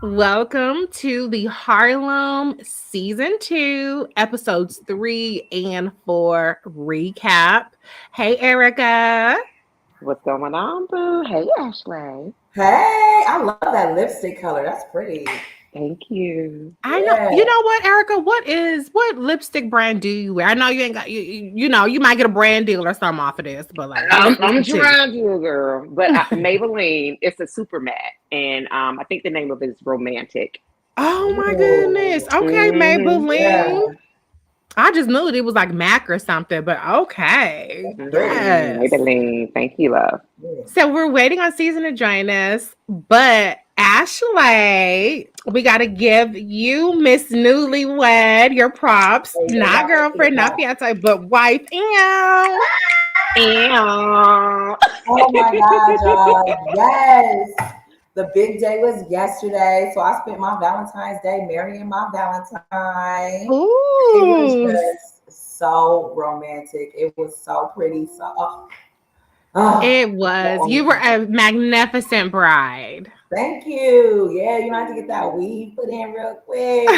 Welcome to the Harlem Season 2, Episodes 3 and 4 recap. Hey, Erica. What's going on, boo? Hey, Ashley. Hey, I love that lipstick color. That's pretty. Thank you. I know, Yeah. you know what, Erica? What lipstick brand do you wear? I know you ain't got, you might get a brand deal or something off of this, but like, I'm, what's I'm the tea? trying to, girl. But Maybelline, it's a super matte. And I think the name of it is Romantic. Oh my goodness. Ooh, Okay, Mm-hmm. Maybelline. yeah. I just knew it was like MAC or something, but okay. Pretty. Yes. Maybelline. Thank you, love. Yeah. So we're waiting on Season to join us, but Ashley, we got to give you, Miss Newlywed, your props. There you Not go. girlfriend, not fiance, but wife. Ew. Ew. Oh my God, y'all. Yes. The big day was yesterday. So I spent my Valentine's Day marrying my Valentine. It was Ooh, just so romantic. It was so pretty. So, oh, it was. You were a magnificent bride. thank you. Yeah, you might have to get that weave put in real quick.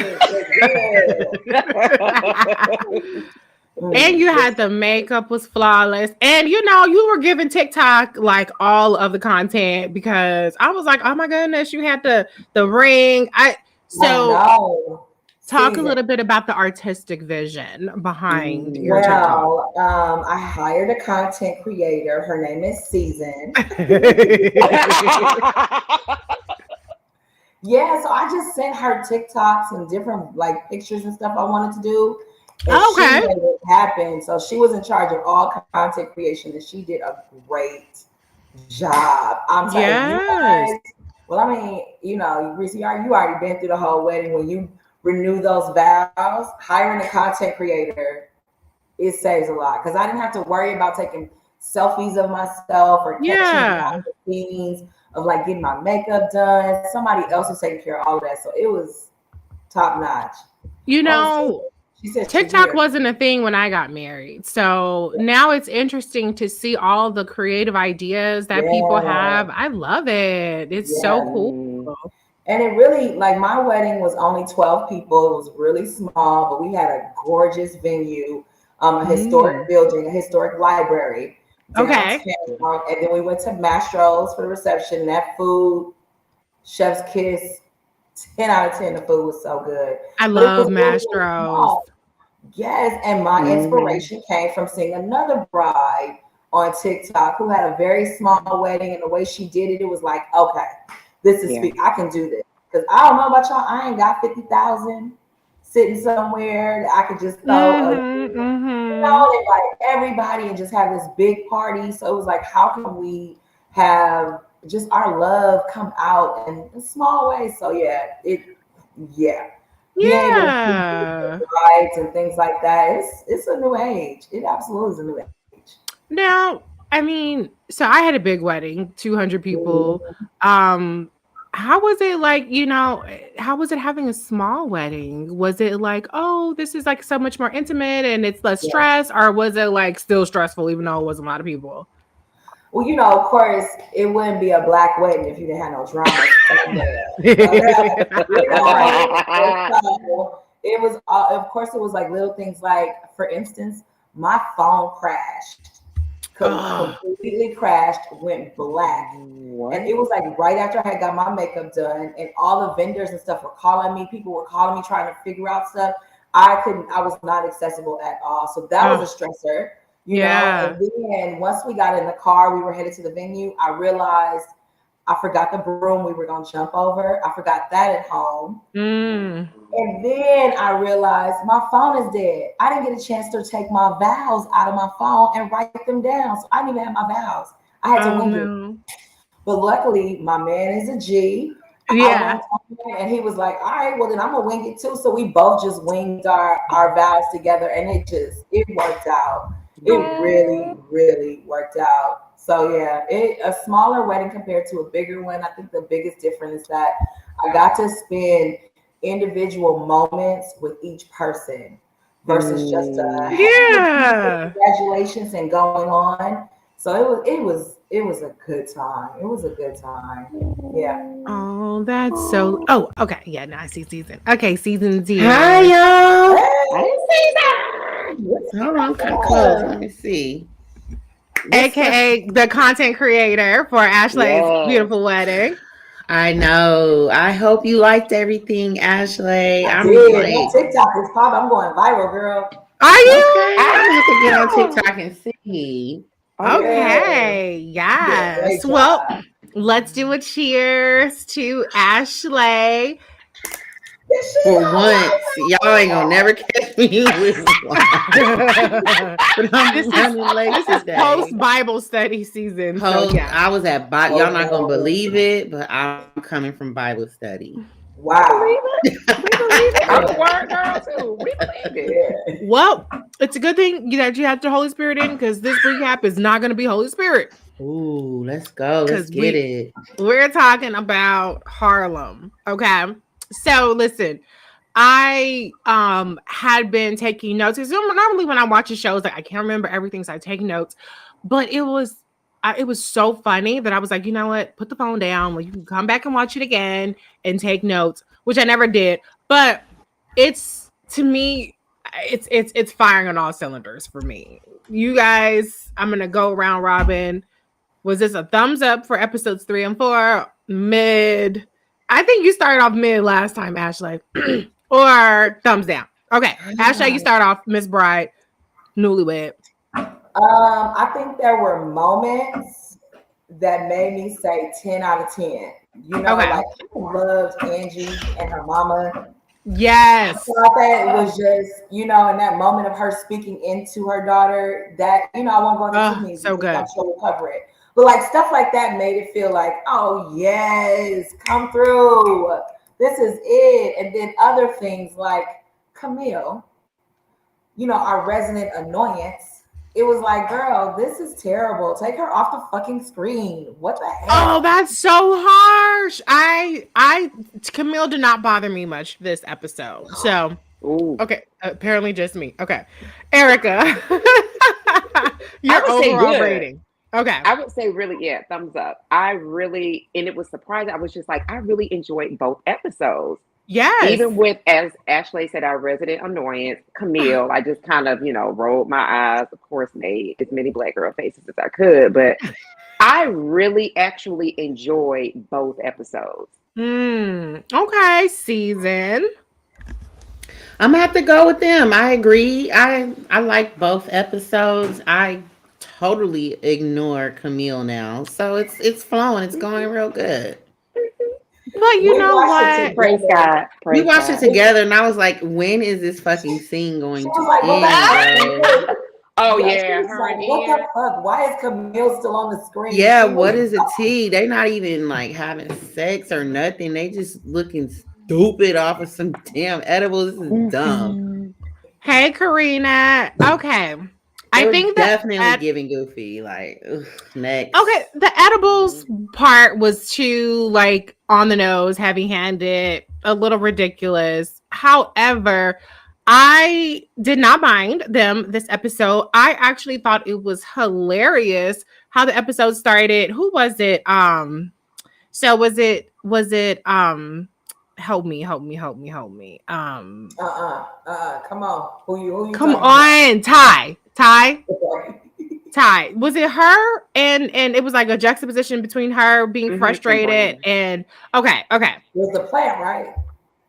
It's And you good. had the makeup was flawless. And you were giving TikTok like all of the content because I was like, oh my goodness, you had the ring. I I so know. talk a Season. little bit about the artistic vision behind your Mm. TikTok. I hired a content creator. Her name is Season. Yeah, so I just sent her TikToks and different like pictures and stuff I wanted to do, and she Okay. made it happen. So she was in charge of all content creation, and she did a great job. I'm telling you Yes. guys. Well, I mean, Reese, you already been through the whole wedding. When you renew those vows, hiring a content creator, it saves a lot because I didn't have to worry about taking selfies of myself or catching behind Yeah. the scenes of like getting my makeup done. Somebody else was taking care of all of that, so it was top notch. You Oh, know, she said she's TikTok here. wasn't a thing when I got married. So now it's interesting to see all the creative ideas that people Yeah, have. I love it. It's so yeah. cool. Mm. And it really, like, my wedding was only 12 people. It was really small, but we had a gorgeous venue, a historic Mm. building, a historic library Okay. downtown. And then we went to Mastro's for the reception. That food, chef's kiss, 10 out of 10. The food was so good. I But it love was really, really Mastros. small. Yes, and my Mm. inspiration came from seeing another bride on TikTok who had a very small wedding, and the way she did it, it was like, okay, Yeah. I can do this. Because I don't know about y'all, I ain't got 50,000 sitting somewhere that I could just throw Mhm. Mhm. and invite everybody and just have this big party. So it was like, how can we have just our love come out in small ways? So yeah, being able to see Yeah. rights and things like that. It's a new age. It absolutely is a new age. Now, I mean, so I had a big wedding, 200 people. Mhm. Um, how was it like, how was it having a small wedding? Was it like, oh, this is like so much more intimate and it's less Yeah. stress, or was it like still stressful even though it wasn't a lot of people? Well, of course, it wouldn't be a black wedding if you didn't have no drama somewhere. Okay. So it was, of course, it was like little things like, for instance, my phone crashed, Oh, completely crashed, went black. And What? it was like right after I had got my makeup done, and all the vendors and stuff were calling me. People were calling me trying to figure out stuff. I was not accessible at all. So that was oh, a stressor, yeah. And then once we got in the car, we were headed to the venue. I realized I forgot the broom we were going to jump over. I forgot that at home. Mm. And then I realized my phone is dead. I didn't get a chance to take my vows out of my phone and write them down. So I didn't even have my vows. I had to Oh wing it. no. But luckily, my man is a G. I Yeah. went on and he was like, all right, well, then I'm going to wing it too. So we both just winged our vows together, and it worked out. It really, Oh. really worked out. So yeah, a smaller wedding compared to a bigger one. I think the biggest difference is that I got to spend individual moments with each person versus just a Mm. hey, Yeah. congratulations and going on. So it was a good time. It was a good time. Yeah. Oh, that's so. Oh, okay. Yeah, now I see season. Okay, season's here. Hi, y'all. Hey, Hold on, come close. Let me see. AKA the content creator for Ashley's Yes. beautiful wedding. I know. I hope you liked everything, Ashley. I'm my like, TikTok is popping. I'm going viral, girl. Are you? okay, I'm gonna have to get on TikTok and see. Okay. Yeah, great Yes. Well, job. let's do a cheers to Ashley. For once, y'all ain't gonna never catch me with one. But I'm This is- running late This is today. post Bible study season. So Post, yeah. I was at Bible. Y'all not gonna believe it, but I'm coming from Bible study. Wow. We believe it. I'm a word girl too. We believe it. Yeah. Well, it's a good thing that you had the Holy Spirit in because this recap is not going to be Holy Spirit. Ooh, let's go. Let's 'Cause get it. We're talking about Harlem. Okay. So listen, I had been taking notes. So normally when I'm watching shows, like I can't remember everything, so I take notes. But it was so funny that I was like, you know what? Put the phone down. Well, you can come back and watch it again and take notes, which I never did. But it's to me, it's firing on all cylinders for me. You guys, I'm gonna go round robin. Was this a thumbs up for episodes 3 and 4? Mid. I think you started off mid last time, Ashley. Or thumbs down. Okay. Ashley, you start off Miss Bride, newlywed. I think there were moments that made me say 10 out of 10. You know, Okay. like I loved Angie and her mama. Yes. I thought that it was just, you know, in that moment of her speaking into her daughter, that, you know, I won't go into too many so because good. I'm sure we'll cover it. But like stuff like that made it feel like, oh yes, come through. This is it. And then other things like Camille, you know, our resident annoyance. It was like, girl, this is terrible. Take her off the fucking screen. What the heck? Oh, that's so harsh. Camille did not bother me much this episode. So, Ooh. okay, apparently just me. Okay, Erica, your I would say overall good. rating. Okay, I would say really, yeah, thumbs up. And it was surprising. I was just like, I really enjoyed both episodes. yes, Even with, as Ashley said, our resident annoyance, Camille, I just kind of, you know, rolled my eyes, of course, made as many black girl faces as I could. But I really actually enjoyed both episodes. Okay, season. I'm gonna have to go with them. I agree. I like both episodes. I totally ignore Camille now, so it's flowing. It's going real good. But you We know watched it what? Praise God. We Praise watched God. it together, and I was like, "When is this fucking scene going She to was like, go back. end?" Oh, She yeah. was Her like, and what Ian. the fuck? Why is Camille still on the screen? Yeah, She what was- is a tea? They not even like having sex or nothing. They just looking stupid off of some damn edibles. This is dumb. Hey, Karina. Okay, I They were think that definitely giving goofy. Like ugh, next. okay, the edibles part was too like on the nose, heavy-handed, a little ridiculous. However, I did not mind them this episode. I actually thought it was hilarious how the episode started. Who was it? So was it help me. Come on. Who you Come talking on, Ty. about? Ty, was it her? And it was like a juxtaposition between her being Mhm, frustrated and okay. Was the plant, right?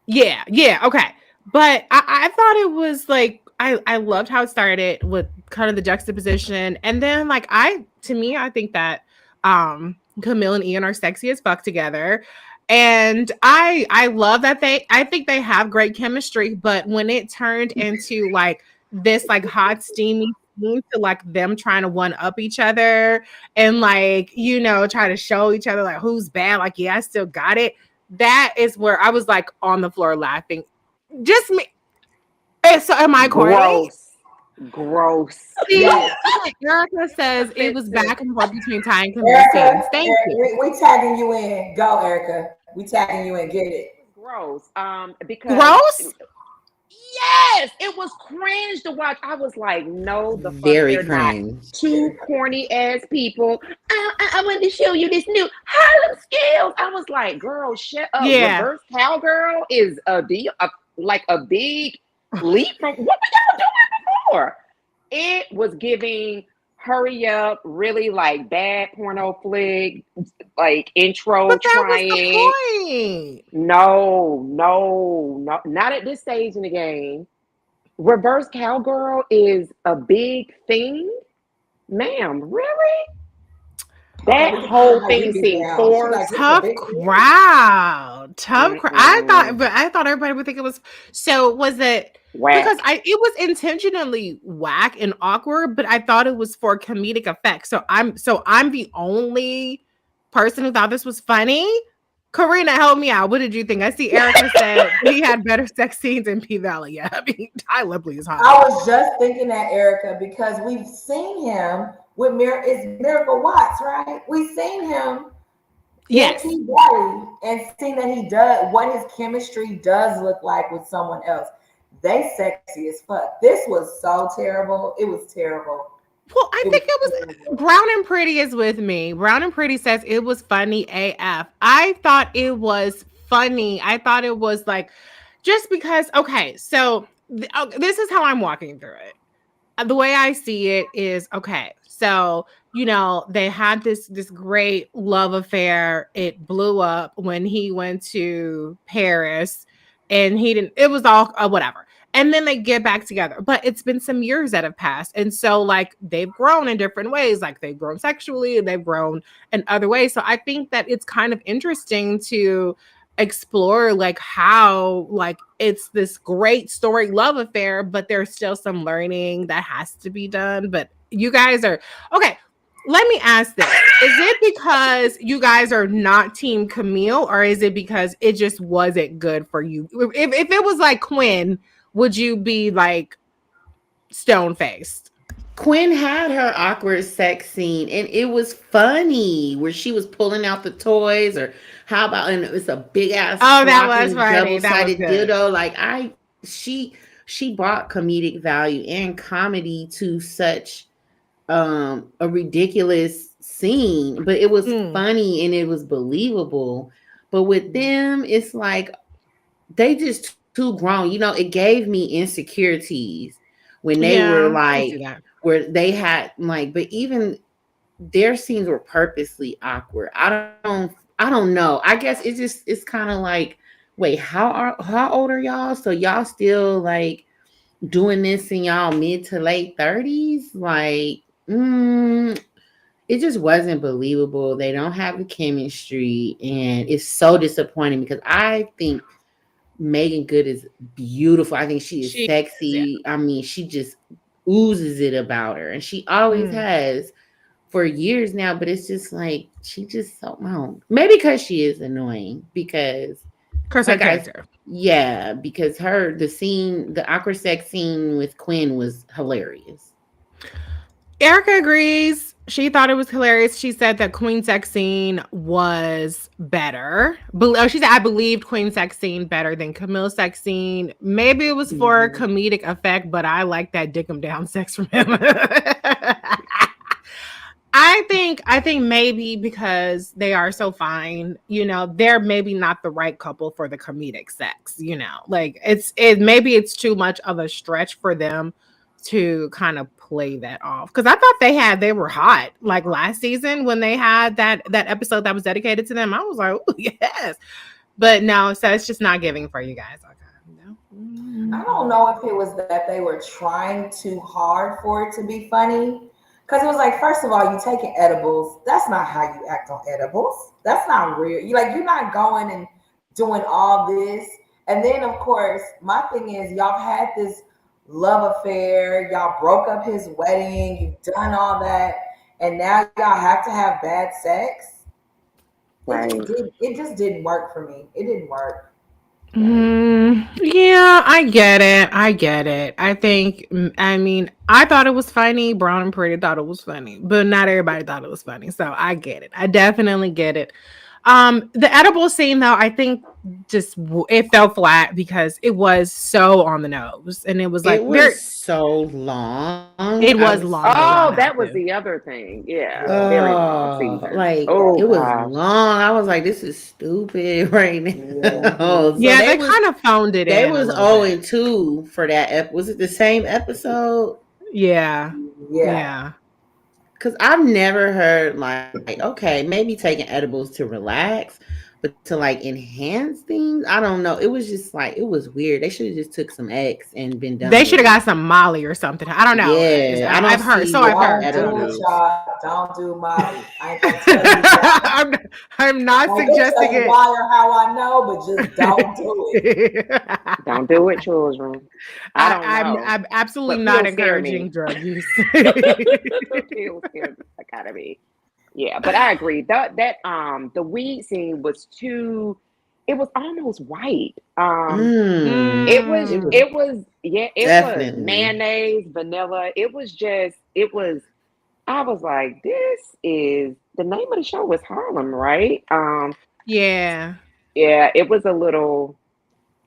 Yeah, okay. But I thought it was like I loved how it started with kind of the juxtaposition. And then like I think that Camille and Ian are sexy as fuck together. And I love that I think they have great chemistry, but when it turned into like this like hot steamy scene to like them trying to one up each other and like you know try to show each other like who's bad, like yeah I still got it, that is where I was like on the floor laughing. Just me. So am I corny? Gross. See, Yes. Erica says it was back and forth between Ty and Camille scenes. Erica, Thank you. we tagging you in. Go, Erica. We tagging you in. Get it. Gross. Because Gross? Yes, it was cringe to watch. I was like, no, the fuck, Very they're not. cringe. Two corny ass people. I want to show you this new Harlem skills. I was like, girl, shut up. Yeah. Reverse cowgirl is like a big leap from what were y'all doing before? It was giving hurry up, really like bad porno flick, like intro But that trying. was the point. No, not at this stage in the game. Reverse cowgirl is a big thing, ma'am. Really? That whole thing seemed forced. Tough crowd. Tough crowd. I thought everybody would think it was. So was it Whack. because it was intentionally whack and awkward, but I thought it was for comedic effect. So I'm the only person who thought this was funny. Karina, help me out. What did you think? I see Erica said he had better sex scenes in P Valley. Yeah, I mean, Ty Lepley is hot. I was just thinking that, Erica, because we've seen him with Miracle Watts, right? We've seen him Yes. in P Valley and seen that he does what his chemistry does look like with someone else. They sexy as fuck. This was so terrible. It was terrible. Well, I think it was Brown and Pretty is with me. Brown and Pretty says it was funny AF. I thought it was funny. I thought it was like, just because, okay, so this is how I'm walking through it. The way I see it is, okay, so, you know, they had this great love affair. It blew up when he went to Paris and it was all whatever. And then they get back together. But it's been some years that have passed. And so, like, they've grown in different ways. Like, they've grown sexually and they've grown in other ways. So I think that it's kind of interesting to explore, like, how, like, it's this great story love affair, but there's still some learning that has to be done. But you guys are, okay, let me ask this. Is it because you guys are not Team Camille, or is it because it just wasn't good for you? If it was like Quinn, would you be like stone faced? Quinn had her awkward sex scene and it was funny where she was pulling out the toys, or how about, and it was a big ass that was funny. double-sided dildo. Like she brought comedic value and comedy to such a ridiculous scene, but it was funny and it was believable. But with them, it's like they just too grown. You know, it gave me insecurities when they were like, where they had like, but even their scenes were purposely awkward. I don't know. I guess it's kind of like, wait, how old are y'all? So y'all still like doing this in y'all mid to late 30s? Like, it just wasn't believable. They don't have the chemistry, and it's so disappointing because I think Megan Good is beautiful. I think she is sexy. Yeah. I mean, she just oozes it about her, and she always has for years now. But it's just like she just maybe because she is annoying, because her character. Yeah, because the awkward sex scene with Quinn was hilarious. Erica agrees. She thought it was hilarious. She said that Queen's sex scene was better. She said, I believed Queen's sex scene better than Camille's sex scene. Maybe it was for comedic effect, but I like that dick him down sex from him. I think maybe because they are so fine, you know, they're maybe not the right couple for the comedic sex, you know, like maybe it's too much of a stretch for them to kind of play that off, because I thought they were hot like last season when they had that episode that was dedicated to them. I was like, oh yes, but no, so it's just not giving for you guys. Okay, no. I don't know if it was that they were trying too hard for it to be funny, because it was like, first of all, you taking edibles, that's not how you act on edibles, that's not real. You're not going and doing all this. And then of course my thing is, y'all had this love affair, y'all broke up his wedding, you've done all that, and now y'all have to have bad sex. Right. It just didn't work for me. It didn't work. Yeah, I get it. I mean, I thought it was funny. Brown and Pretty thought it was funny, but not everybody thought it was funny. So I get it. I definitely get it. The edible scene, though, I think it fell flat because it was so on the nose, and it was like It was so long. It was long. Oh, that was the other thing. Yeah, very long season. Like Oh, it was gosh. long. I was like, this is stupid right now. So Yeah, they kind of phoned it They in. was 0-2 for that. Was it the same episode? Yeah. Because I've never heard like, okay, maybe taking edibles to relax, but to like enhance things, I don't know. It was just like, it was weird. They should have just took some X and been done. They should have got some Molly or something. I don't know. Yeah, I've heard. So I've heard. Don't do Molly. I ain't gonna tell you that. I'm not suggesting it. Why or how I know, but just don't do it. Don't do it, children. I'm absolutely not encouraging drug use. Gotta be. Yeah, but I agree. That the weed scene was too. It was almost white. It was mayonnaise, vanilla. It was. I was like, this is the name of the show was Harlem, right? Yeah, it was a little.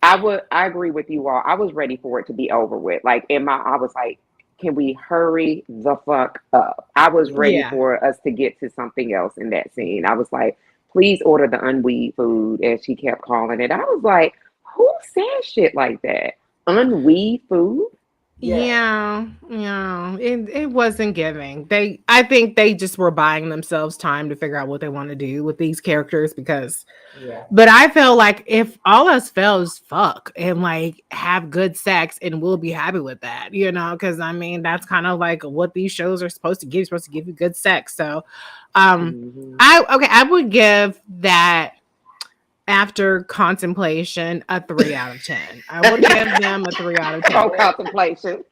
I agree with you all. I was ready for it to be over with. Like I was like, can we hurry the fuck up? I was ready for us to get to something else in that scene. I was like, please order the unweed food, as she kept calling it. I was like, who says shit like that? Unweed food? Yeah. It wasn't giving. I think they just were buying themselves time to figure out what they want to do with these characters because. Yeah. But I feel like if all else fails, fuck and like have good sex, and we'll be happy with that, because I mean that's kind of like what these shows are supposed to give. Supposed to give you good sex. So, I would give that. After contemplation, a 3 out of 10. I would give them a 3 out of 10. Oh, contemplation.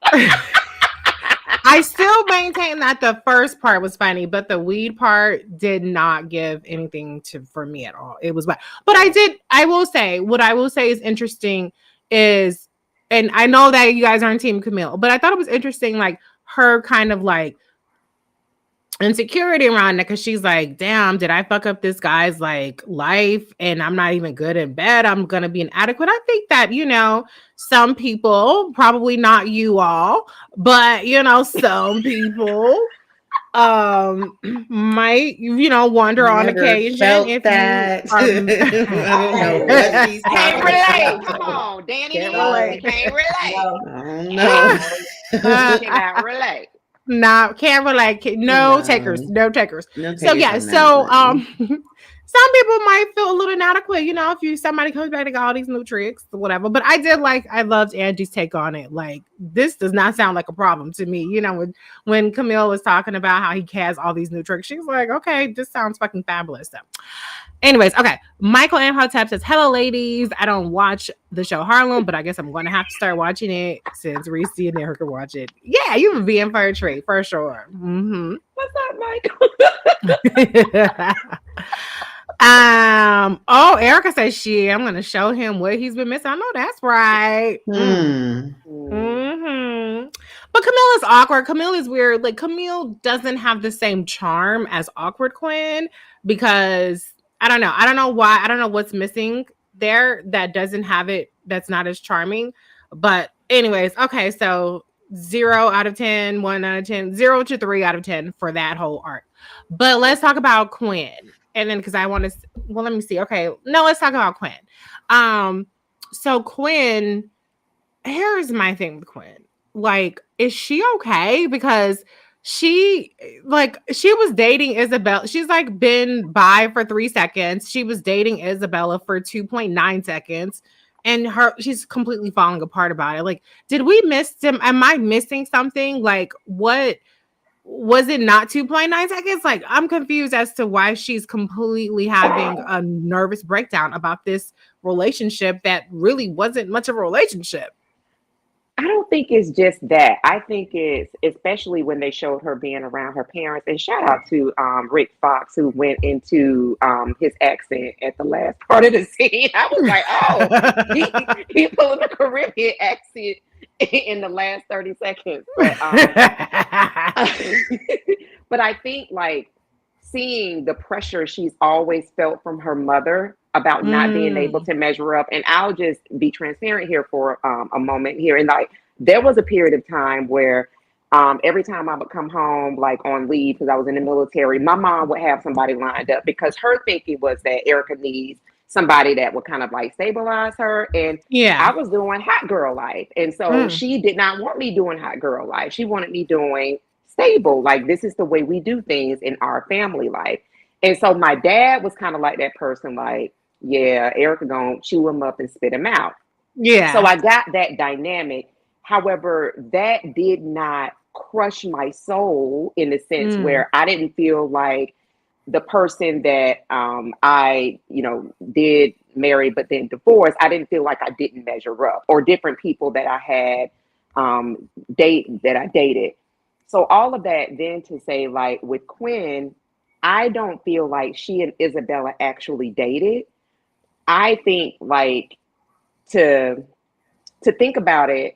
I still maintain that the first part was funny, but the weed part did not give anything for me at all. It was bad. But I will say is interesting is, and I know that you guys aren't Team Camille, but I thought it was interesting, like her kind of like insecurity around it, because she's like, damn, did I fuck up this guy's like life and I'm not even good in bed, I'm gonna be inadequate. I think that some people, probably not you all, but some people might wonder on occasion if that. I don't know what she's can't relate. Come on, Danny. Can't relate. No. Cannot relate. No, can't relate. No takers. So yeah, some people might feel a little inadequate, if somebody comes back to got all these new tricks or whatever. But I loved Angie's take on it. Like, this does not sound like a problem to me. When Camille was talking about how he has all these new tricks, she's like, okay, this sounds fucking fabulous. So anyways, okay. Michael Imhotep says, hello, ladies. I don't watch the show Harlem, but I guess I'm going to have to start watching it since Reese and Eric can watch it. Yeah, you would be in for a treat, for sure. Mm-hmm. What's up, Michael? Erica says, shit, I'm going to show him what he's been missing. I know that's right. Mm-hmm. But Camille is awkward. Camille is weird. Like, Camille doesn't have the same charm as Awkward Quinn because I don't know why. I don't know what's missing there that doesn't have it, that's not as charming. But anyways, okay, so 0 out of 10, 1 out of 10, 0 to 3 out of 10 for that whole arc. But let's talk about Quinn. And then because I want to, let me see. Okay, no, let's talk about Quinn. So Quinn, here's my thing with Quinn. Like, is she okay? Because she was dating Isabella. She's like been by for 3 seconds. She was dating Isabella for 2.9 seconds. And she's completely falling apart about it. Like, did we miss him? Am I missing something? Like, what was it? Not 2.9 seconds? Like, I'm confused as to why she's completely having a nervous breakdown about this relationship that really wasn't much of a relationship. I don't think it's just that. I think it's especially when they showed her being around her parents. And shout out to Rick Fox, who went into his accent at the last part of the scene. I was like, oh, he pulling a Caribbean accent in the last 30 seconds. But I think, like, seeing the pressure she's always felt from her mother about not being able to measure up. And I'll just be transparent here for a moment here. And like, there was a period of time where every time I would come home, like on leave, because I was in the military, my mom would have somebody lined up because her thinking was that Erica needs somebody that would kind of like stabilize her. And I was doing hot girl life. And so she did not want me doing hot girl life. She wanted me doing stable. Like, this is the way we do things in our family life. And so my dad was kind of like that person, like, yeah, Erica gonna chew him up and spit him out. Yeah. So I got that dynamic. However, that did not crush my soul in the sense where I didn't feel like the person that I, did marry but then divorced, I didn't feel like I didn't measure up, or different people that I had I dated. So all of that then to say, like, with Quinn, I don't feel like she and Isabella actually dated. I think, like, to think about it,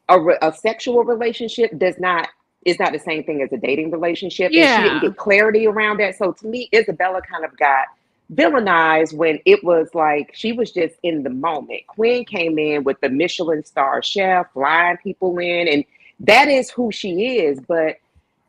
a sexual relationship is not the same thing as a dating relationship. Yeah. And she didn't get clarity around that. So to me, Isabella kind of got villainized when it was like she was just in the moment. Quinn came in with the Michelin star chef, flying people in, and that is who she is. But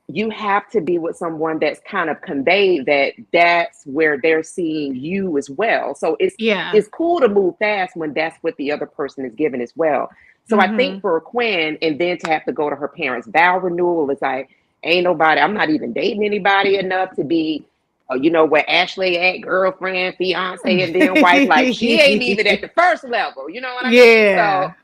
you have to be with someone that's kind of conveyed that that's where they're seeing you as well. So it's cool to move fast when that's what the other person is given as well. So I think for Quinn, and then to have to go to her parents' vow renewal, it's like, I'm not even dating anybody enough to be, where Ashley at, girlfriend, fiance, and then wife. Like, she ain't even at the first level. You know what I mean?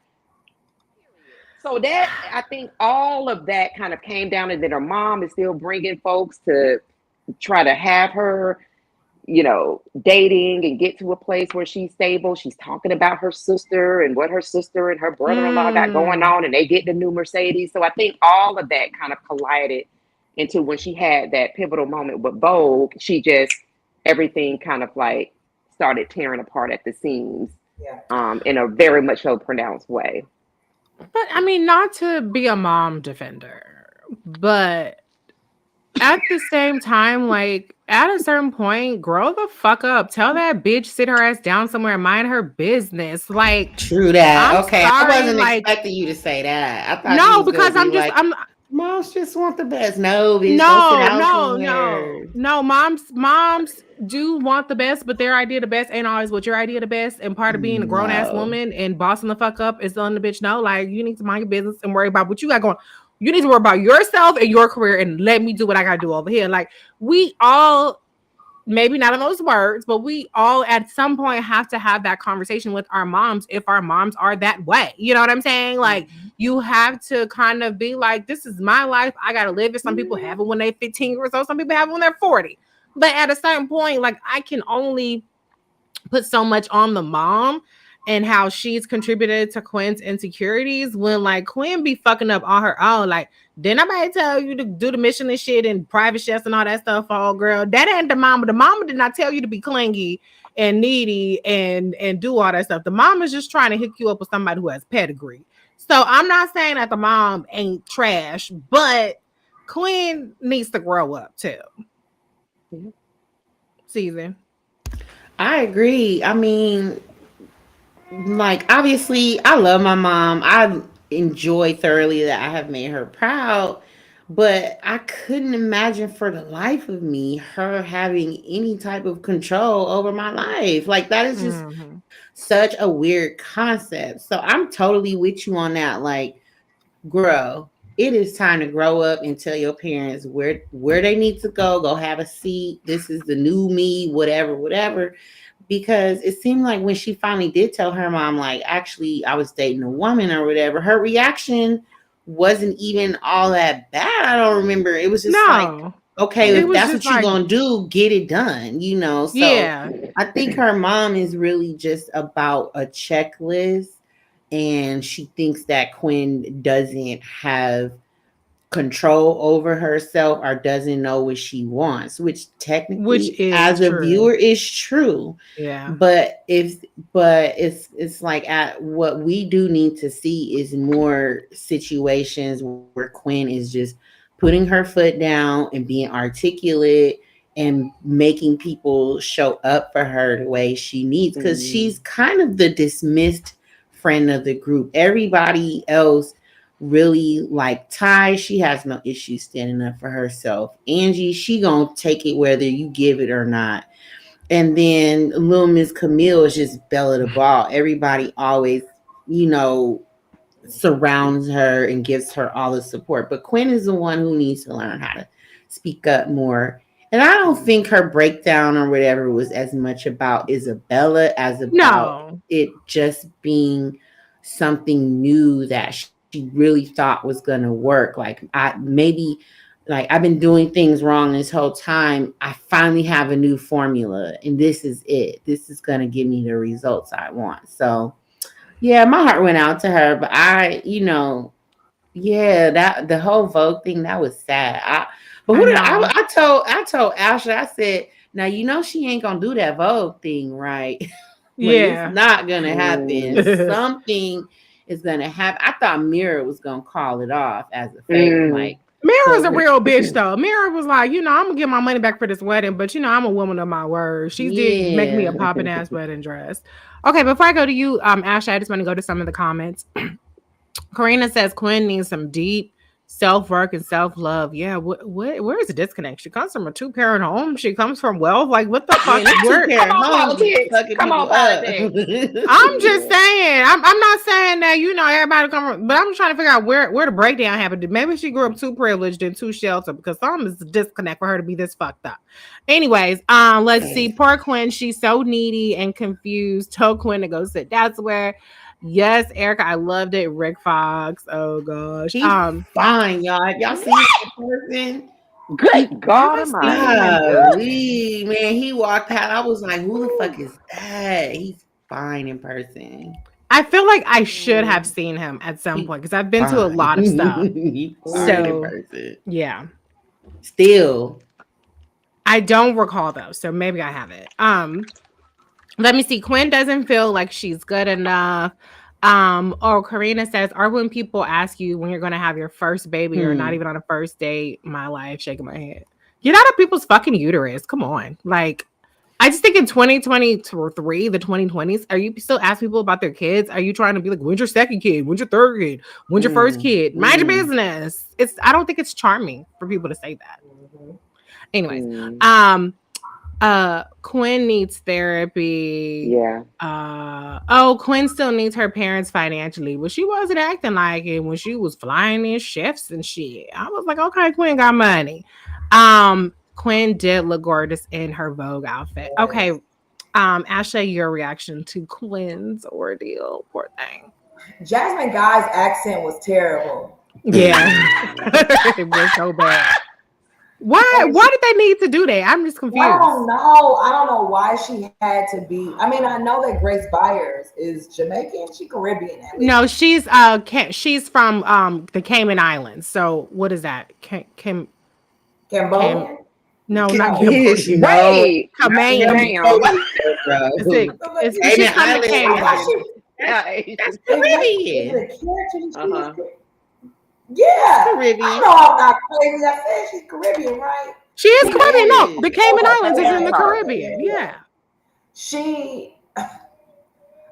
So that, I think all of that kind of came down, and then her mom is still bringing folks to try to have her, dating and get to a place where she's stable. She's talking about her sister and what her sister and her brother-in-law got going on, and they get the new Mercedes. So I think all of that kind of collided into when she had that pivotal moment with Vogue, everything kind of like started tearing apart at the seams in a very much so pronounced way. But I mean, not to be a mom defender, but at the same time, like, at a certain point, grow the fuck up. Tell that bitch sit her ass down somewhere and mind her business. Like, true that. I'm okay, sorry, I wasn't like, expecting you to say that. I thought because I'm moms just want the best. No, bitch, no. Moms do want the best, but their idea of the best ain't always what your idea of the best. And part of being a grown ass woman and bossing the fuck up is letting the bitch know, like, you need to mind your business and worry about what you got going. You need to worry about yourself and your career, and let me do what I gotta do over here. Like, we all, maybe not in those words, but we all at some point have to have that conversation with our moms if our moms are that way. You know what I'm saying? Like, you have to kind of be like, this is my life. I got to live it. Some people have it when they're 15 years old. Some people have it when they're 40. But at a certain point, like, I can only put so much on the mom and how she's contributed to Quinn's insecurities when, like, Quinn be fucking up on her own. Like, didn't nobody tell you to do the Michelin shit and private chefs and all that stuff, all girl? That ain't the mama. The mama did not tell you to be clingy and needy and do all that stuff. The mom is just trying to hook you up with somebody who has pedigree. So I'm not saying that the mom ain't trash, but Quinn needs to grow up too. Season. I agree. I mean, like, obviously, I love my mom. I enjoy thoroughly that I have made her proud, but I couldn't imagine for the life of me her having any type of control over my life. Like, that is just such a weird concept. So I'm totally with you on that. Like, grow. It is time to grow up and tell your parents where they need to go have a seat. This is the new me, whatever. Because it seemed like when she finally did tell her mom, like, actually, I was dating a woman or whatever, her reaction wasn't even all that bad. I don't remember. It was just like, okay, if that's what you're going to do, get it done, So yeah. I think her mom is really just about a checklist, and she thinks that Quinn doesn't have control over herself or doesn't know what she wants, which technically as a viewer is true. Yeah. But it's like, at what we do need to see is more situations where Quinn is just putting her foot down and being articulate and making people show up for her the way she needs, because she's kind of the dismissed friend of the group. Everybody else really like Ty. She has no issue standing up for herself. Angie, she gonna take it whether you give it or not. And then little Miss Camille is just Bella the ball. Everybody always, surrounds her and gives her all the support. But Quinn is the one who needs to learn how to speak up more. And I don't think her breakdown or whatever was as much about Isabella as about it just being something new that she really thought was going to work. Like I've been doing things wrong this whole time. I finally have a new formula and this is it. This is going to give me the results I want. So yeah, my heart went out to her, but that the whole Vogue thing, that was sad. I told Ashley, I said, now she ain't gonna do that Vogue thing, right? Yeah, it's not gonna happen. Something is gonna happen. I thought Mira was gonna call it off as a fake. Like Mira's a real bitch though. Mira was like, I'm gonna get my money back for this wedding, but I'm a woman of my word. She did make me a popping ass wedding dress. Okay, before I go to you, Ashley, I just want to go to some of the comments. Karina says Quinn needs some deep self-work and self-love. Yeah, where is the disconnect? She comes from a two-parent home. She comes from wealth. Like, what the fuck? Come on, politics. I'm just saying. I'm not saying that everybody come from, but I'm trying to figure out where the breakdown happened. Maybe she grew up too privileged and too sheltered, because something is a disconnect for her to be this fucked up. Anyways, let's see. Poor Quinn. She's so needy and confused. Told Quinn to go sit down somewhere. Yes, Erica, I loved it. Rick Fox. Oh gosh. He's fine, y'all. Have y'all seen that person? Good God, man, he walked out. I was like, who the fuck is that? He's fine in person. I feel like I should have seen him at some point because I've been to a lot of stuff. So, yeah. Still. I don't recall though, so maybe I have it. Let me see. Quinn doesn't feel like she's good enough. Karina says, or when people ask you when you're going to have your first baby or not even on a first date, my life, shaking my head. Get out of people's fucking uterus. Come on. Like, I just think in 2023, the 2020s, are you still asking people about their kids? Are you trying to be like, when's your second kid? When's your third kid? When's your first kid? Mind your business. I don't think it's charming for people to say that. Anyways, Quinn needs therapy. Yeah. Quinn still needs her parents financially, but she wasn't acting like it when she was flying in chefs and shit. I was like, okay, Quinn got money. Quinn did look gorgeous in her Vogue outfit. Okay. Ashley, your reaction to Quinn's ordeal. Poor thing. Jasmine Guy's accent was terrible. Yeah. It was so bad. Why did they need to do that? I'm just confused. I don't know why she had to be. I mean, I know that Grace Byers is Jamaican. She Caribbean. No, she's from the Cayman Islands. So what is that? Cambodian? No, not Cambodian. Wait, She's from the Cayman. That's Caribbean. Yeah, Caribbean. I know I'm not crazy. I said she's Caribbean, right? She is Caribbean. No, the Cayman Islands is in the Caribbean. Yeah.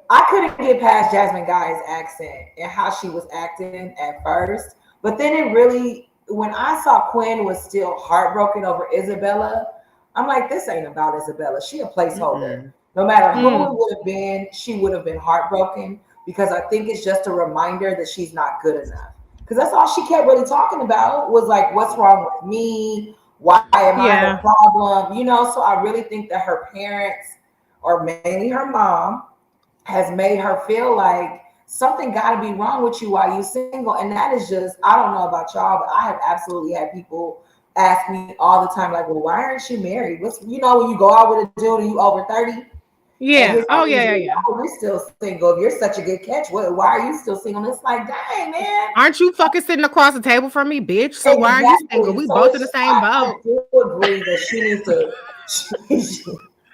I couldn't get past Jasmine Guy's accent and how she was acting at first, but then it really, when I saw Quinn was still heartbroken over Isabella, I'm like, this ain't about Isabella. She a placeholder. No matter who it would have been, she would have been heartbroken, because I think it's just a reminder that she's not good enough. Because that's all she kept really talking about was like, what's wrong with me? Why am I the problem? So I really think that her parents, or mainly her mom, has made her feel like something got to be wrong with you while you're single. And that is just, I don't know about y'all, but I have absolutely had people ask me all the time, like, well, why aren't you married? What's, when you go out with a dude and you over 30? Yeah. Oh, yeah. We're still single. If you're such a good catch, why are you still single? And it's like, dang, man. Aren't you fucking sitting across the table from me, bitch? So why are you single? We both in the same boat. I do agree that she needs to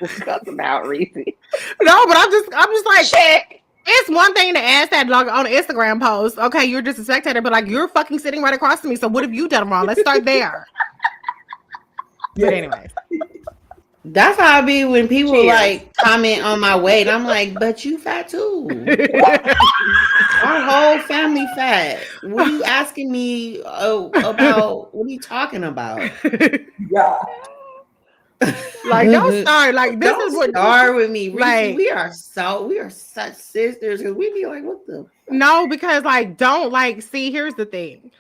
discuss about Reese. No, but I'm just like, check. It's one thing to ask that like, on an Instagram post. Okay, you're just a spectator, but like you're fucking sitting right across from me. So what have you done wrong? Let's start there. But anyway, That's how I be when people Cheers. like comment on my weight. I'm like, but you fat too. Our whole family fat. What are you asking me about? What are you talking about? Yeah. like don't start. Like this Don't is what start with me. Reese, like- we are such sisters because we be like, what the? No, because like don't like see, here's the thing.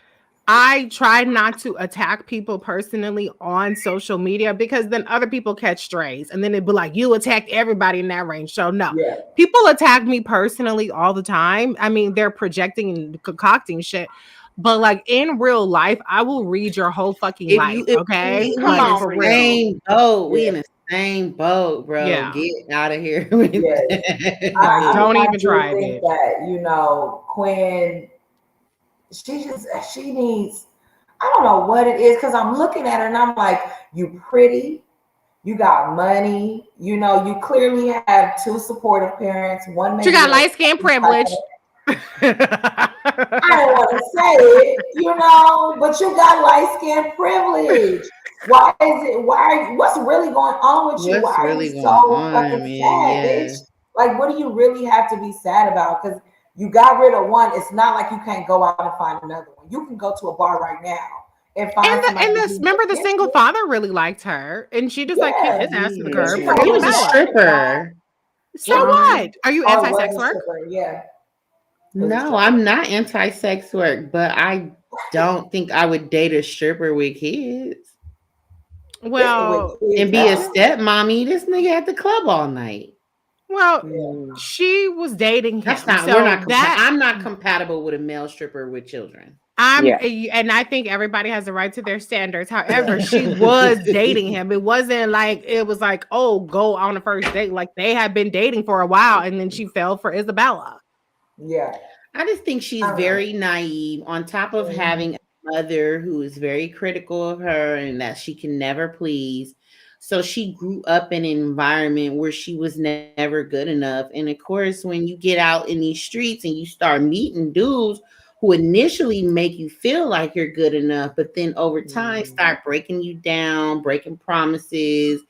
I try not to attack people personally on social media because then other people catch strays and then it'd be like you attacked everybody in that range. So no, Yeah. people attack me personally all the time. I mean, they're projecting and concocting shit. But like in real life, I will read your whole fucking life. Okay. we Like, Come on, for Reese. real. same boat. We Yeah. in the same boat, bro. Yeah. Get out of here with Yes. that. Don't even do try, think bitch. that, you know, Quinn, she needs, I don't know what it is, because I'm looking at her and I'm like, you pretty, you got money, you know, you clearly have two supportive parents. One She maybe got a- light skin privilege. I don't want to say it, you know, but you got light skin privilege. Why is it? What's really going on with you? What's Why really are you going so on, fucking man? sad, Yeah. bitch? Like, what do you really have to be sad about? Because you got rid of one. It's not like you can't go out and find another one. You can go to a bar right now and find And somebody. this, who's remember the into single it. father really liked her, and she just like kicked his ass to the curb. Yeah. for He was a Isabella. stripper. So what? Are you Oh, it anti-sex was a work? stripper, yeah. No, I'm not anti-sex work, but I don't think I would date a stripper with kids Well, and be a stepmommy. This nigga at the club all night. well, she was dating him. That's not. So We're not. that I'm not compatible with a male stripper with children. and I think everybody has a right to their standards. However, she was dating him. It wasn't like it was like, oh, go on a first date. Like they had been dating for a while, and then she fell for Isabella. Yeah. I just think she's very naive. On top of having a mother who is very critical of her and that she can never please. So she grew up in an environment where she was never good enough. And of course, when you get out in these streets and you start meeting dudes who initially make you feel like you're good enough, but then over time start breaking you down, breaking promises,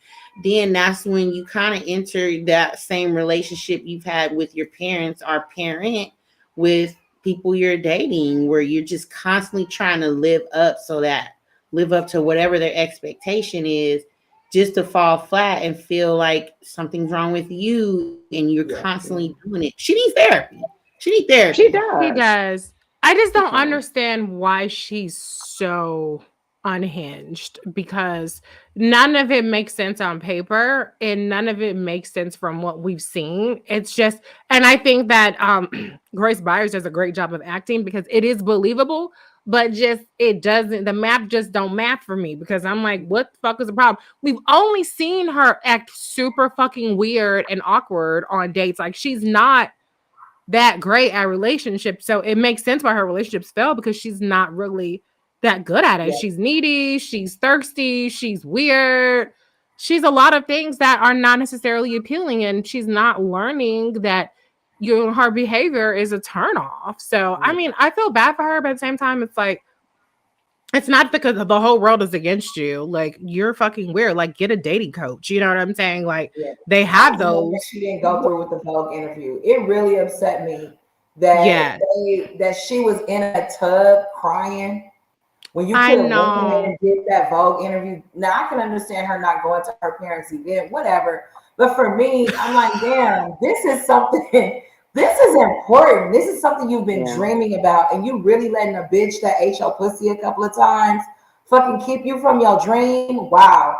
then that's when you kind of enter that same relationship you've had with your parents or parent with people you're dating, where you're just constantly trying to live up to whatever their expectation is, just to fall flat and feel like something's wrong with you and you're constantly doing it. She needs therapy. She does. He does. I just don't understand why she's so unhinged, because none of it makes sense on paper and none of it makes sense from what we've seen. It's just, and I think that Grace Byers does a great job of acting because it is believable, but just it doesn't, the map just don't map for me, because I'm like, what the fuck is the problem? We've only seen her act super fucking weird and awkward on dates. Like she's not that great at relationships, so it makes sense why her relationships fell, because she's not really that good at it. She's needy, she's thirsty, she's weird, she's a lot of things that are not necessarily appealing, and she's not learning that her behavior is a turn off. So I mean, I feel bad for her, but at the same time, it's like, it's not because the whole world is against you. Like, you're fucking weird. Like, get a dating coach. You know what I'm saying? Like, they have those. She didn't go through with the Vogue interview. It really upset me that that she was in a tub crying when you could have went ahead and did that Vogue interview. Now I can understand her not going to her parents' event, whatever. But for me, I'm like, damn, this is something. This is important. This is something you've been dreaming about, and you really letting a bitch that ate your pussy a couple of times fucking keep you from your dream. Wow.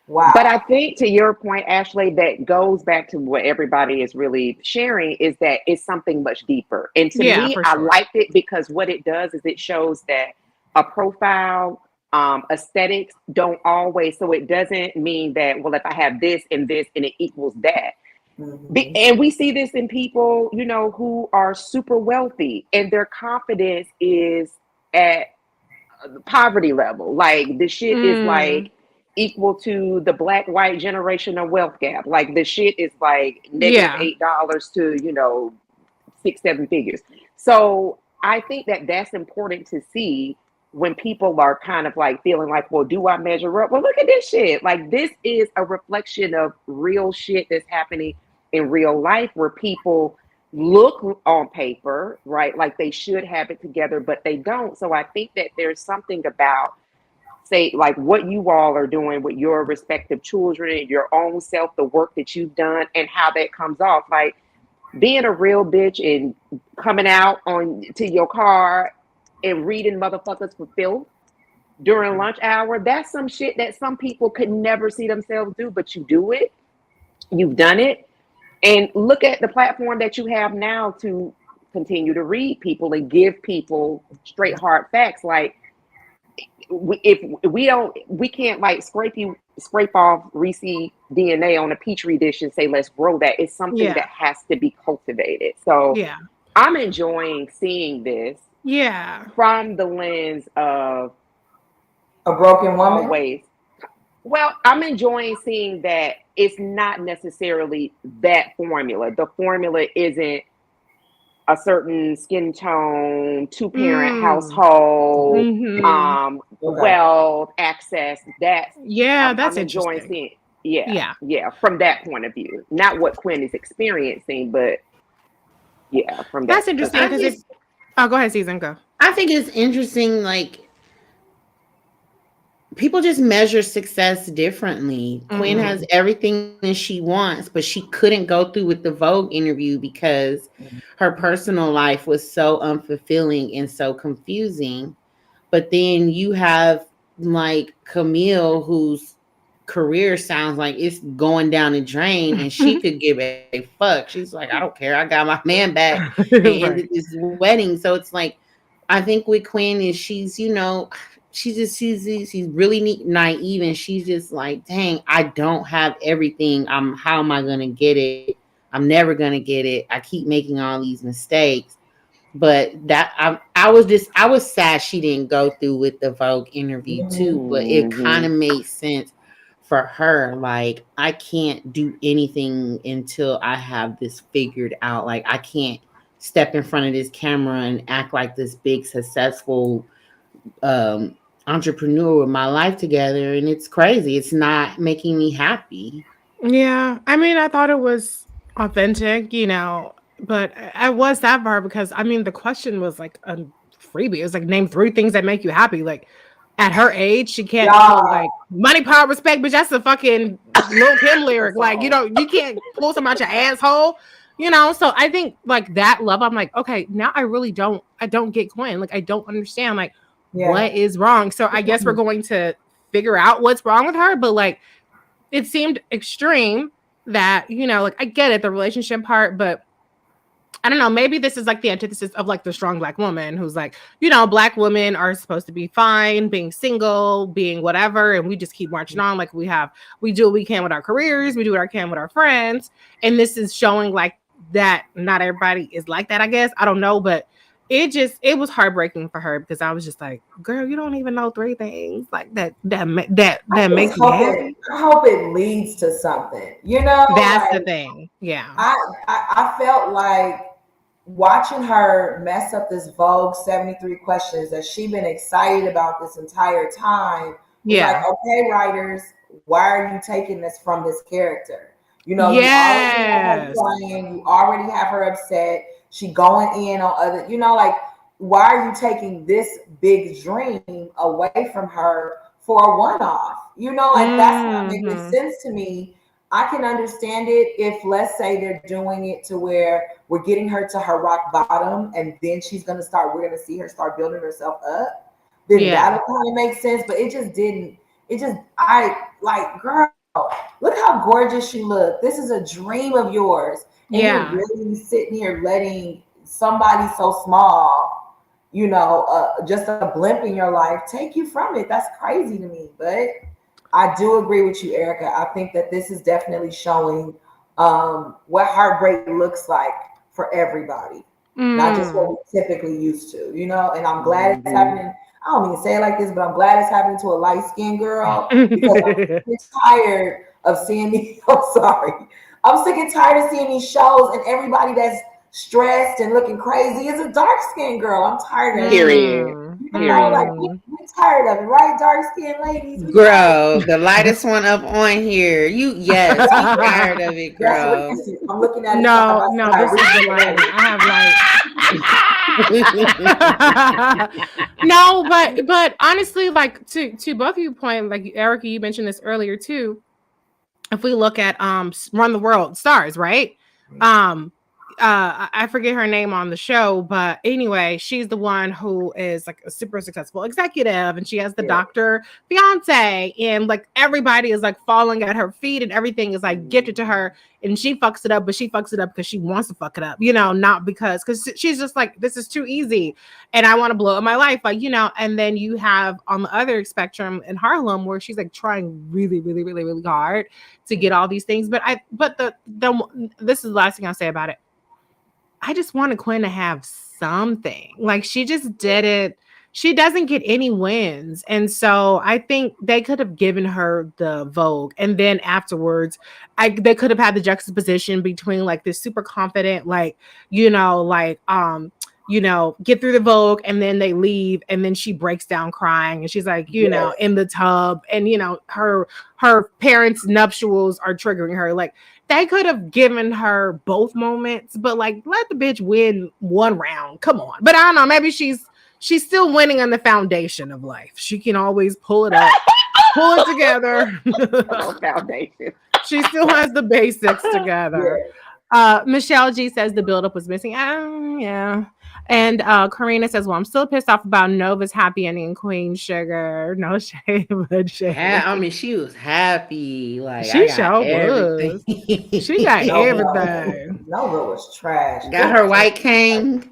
But I think, to your point, Ashley, that goes back to what everybody is really sharing, is that it's something much deeper. And to me, I liked it because what it does is it shows that a profile, aesthetics don't always, so it doesn't mean that, well, if I have this and this and it equals that. And we see this in people, you know, who are super wealthy and their confidence is at poverty level. Like the shit is like equal to the black-white generational wealth gap. Like the shit is like negative $8 to, you know, 6-7 figures. So I think that that's important to see when people are kind of like feeling like, well, do I measure up? Well, look at this shit. Like, this is a reflection of real shit that's happening in real life, where people look on paper, right, like they should have it together, but they don't. So I think that there's something about, say, like what you all are doing with your respective children and your own self, the work that you've done, and how that comes off. Like, being a real bitch and coming out on to your car and reading motherfuckers for filth during lunch hour, that's some shit that some people could never see themselves do, but you do it. You've done it. And look at the platform that you have now to continue to read people and give people straight hard facts. Like, if we can't like scrape off Reese DNA on a petri dish and say, let's grow that. It's something that has to be cultivated. So Yeah. I'm enjoying seeing this Yeah. from the lens of A broken woman. always. Well, I'm enjoying seeing that it's not necessarily that formula. The formula isn't a certain skin tone, 2-parent household, Mhm. wealth, access. That's Yeah, that's I'm enjoying interesting. seeing. Yeah, from that point of view. Not what Quinn is experiencing, but yeah, from That's that. interesting because oh, go ahead, Susan, go. I think it's interesting, like, people just measure success differently. Quinn has everything that she wants, but she couldn't go through with the Vogue interview because her personal life was so unfulfilling and so confusing. But then you have like Camille, whose career sounds like it's going down the drain, and she could give a fuck. She's like, I don't care. I got my man back and ended this wedding. So it's like, I think with Quinn is she's really naive, and she's just like, dang, I don't have everything. How am I gonna get it? I'm never gonna get it. I keep making all these mistakes. But that I was sad she didn't go through with the Vogue interview too. But it kind of made sense for her. Like, I can't do anything until I have this figured out. Like, I can't step in front of this camera and act like this big successful entrepreneur with my life together, and it's crazy. It's not making me happy. Yeah, I mean, I thought it was authentic, but I was that far because I mean, the question was like a freebie. It was like, name 3 things that make you happy. Like, at her age, she can't do, like, money, power, respect, but that's a fucking Lil Kim lyric. Like, you can't pull some out your asshole. So I think like that level, I'm like, okay, now I don't get Quinn. Like, I don't understand, like, what is wrong. So I guess we're going to figure out what's wrong with her. But like, it seemed extreme that, like, I get it, the relationship part, but I don't know, maybe this is like the antithesis of like the strong Black woman who's like, Black women are supposed to be fine, being single, being whatever, and we just keep marching on. Like, we do what we can with our careers, we do what we can with our friends. And this is showing like that not everybody is like that, I guess. I don't know, but it was heartbreaking for her because I was just like, girl, you don't even know 3 things like that make you happy. I hope it leads to something. That's the thing. Yeah. I felt like watching her mess up this Vogue 73 questions that she'd been excited about this entire time. Yeah. Like, okay, writers, why are you taking this from this character? Yes. You already have her upset. She going in on other, like, why are you taking this big dream away from her for a one-off? That's not making sense to me. I can understand it if, let's say, they're doing it to where we're getting her to her rock bottom and then we're going to see her start building herself up. Then that'll kind of make sense. But it just didn't. Girl, look how gorgeous you look. This is a dream of yours. And you're really sitting here letting somebody so small, just a blimp in your life take you from it. That's crazy to me. But I do agree with you, Erica. I think that this is definitely showing what heartbreak looks like for everybody, not just what we typically used to, and I'm glad it's happening. I don't mean to say it like this, but I'm glad it's happening to a light-skinned girl because I'm tired of seeing I'm sorry. I'm sick and tired of seeing these shows and everybody that's stressed and looking crazy is a dark skinned girl. I'm tired of it. Period. You know, like Mm. we tired of it, right? Dark skinned ladies. We tired. Girl, the lightest one up on here. Yes, we tired of it, That's what girl. you see. I'm looking at it. No, side by this side. is the light. I have light. No, but honestly, like to both of you point, like Erica, you mentioned this earlier too. If we look at Run the World Stars, right? I forget her name on the show, but anyway, she's the one who is like a super successful executive, and she has the doctor fiance, and like everybody is like falling at her feet, and everything is like gifted to her, and she fucks it up, but she fucks it up because she wants to fuck it up, you know, not because she's just like, this is too easy, and I want to blow up my life, like, you know. And then you have on the other spectrum in Harlem where she's like trying really, really, really, really hard to get all these things, but this is the last thing I'll say about it. I just wanted Quinn to have something. Like, she just didn't. She doesn't get any wins. And so I think they could have given her the Vogue. And then afterwards, they could have had the juxtaposition between like this super confident, like, you know, like, you know, get through the Vogue, and then they leave, and then she breaks down crying, and she's like, you know, in the tub, and you know, her parents' nuptials are triggering her. Like, they could have given her both moments, but like, let the bitch win one round. Come on. But I don't know, maybe she's still winning on the foundation of life. She can always pull it up, pull it together. Foundation. She still has the basics together. Michelle G says the buildup was missing. Yeah. And Karina says, well, I'm still pissed off about Nova's happy ending and Queen Sugar. No shade, but shade. I mean, she was happy. Like, she sure was. She got everything. Nova was trash. Got her white king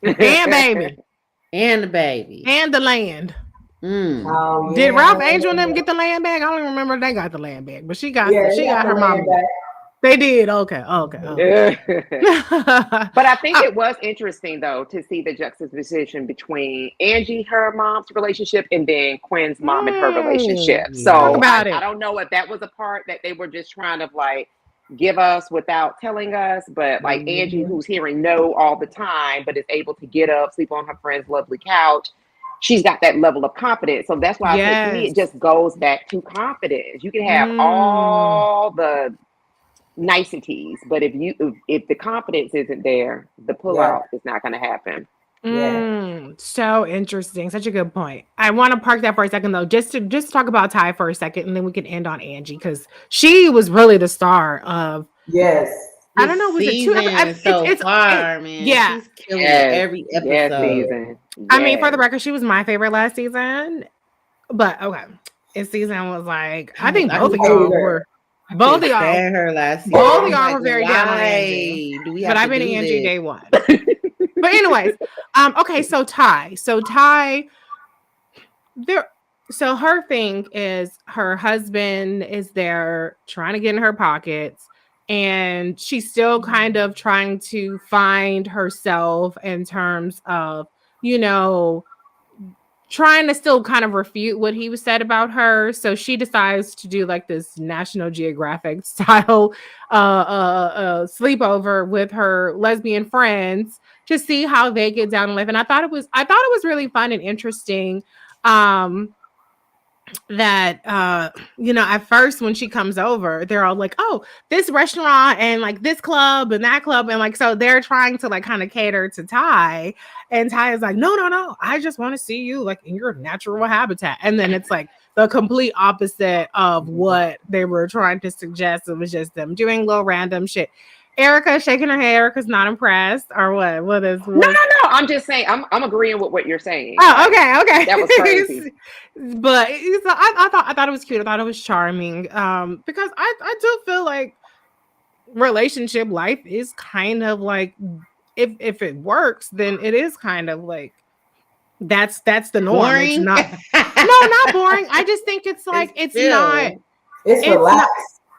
and baby. And the baby. And the land. Oh, yeah. Did Ralph Angel and them get the land back? I don't even remember if they got the land back, but she got her mama back. They did. Okay. But I think it was interesting though to see the juxtaposition between Angie, her mom's relationship, and then Quinn's mom and her relationship. So I don't know if that was a part that they were just trying to like give us without telling us, but like Angie, who's hearing no all the time, but is able to get up, sleep on her friend's lovely couch. She's got that level of confidence. So that's why I think to me it just goes back to confidence. You can have all the niceties, but if the confidence isn't there, the pullout is not going to happen. So interesting. Such a good point. I want to park that for a second though, just to talk about Ty for a second, and then we can end on Angie, because she was really the star of I don't know, was it 2 episodes? Man. Yeah, she's killing every episode. Season. I mean, for the record, she was my favorite last season, but okay, this season was like, I think both of y'all were. Both of y'all her last season. Both of y'all were very down on Angie. But I've been Angie day one. But anyways, okay, so Ty, so her thing is her husband is there trying to get in her pockets, and she's still kind of trying to find herself in terms of, you know, trying to still kind of refute what he was said about her. So she decides to do like this National Geographic style sleepover with her lesbian friends to see how they get down in life. And I thought it was really fun and interesting. That you know, at first when she comes over, they're all like, oh, this restaurant and like this club and that club, and like, so they're trying to like kind of cater to Ty, and Ty is like, no, I just want to see you like in your natural habitat. And then it's like the complete opposite of what they were trying to suggest. It was just them doing little random shit. Erica shaking her head. Erica's not impressed, or what? No. I'm just saying. I'm agreeing with what you're saying. Oh, okay. That was crazy. But I thought it was cute. I thought it was charming. Because I do feel like relationship life is kind of like, if it works, then it is kind of like that's the norm. Boring? It's not. No, not boring. I just think it's like it's relaxed.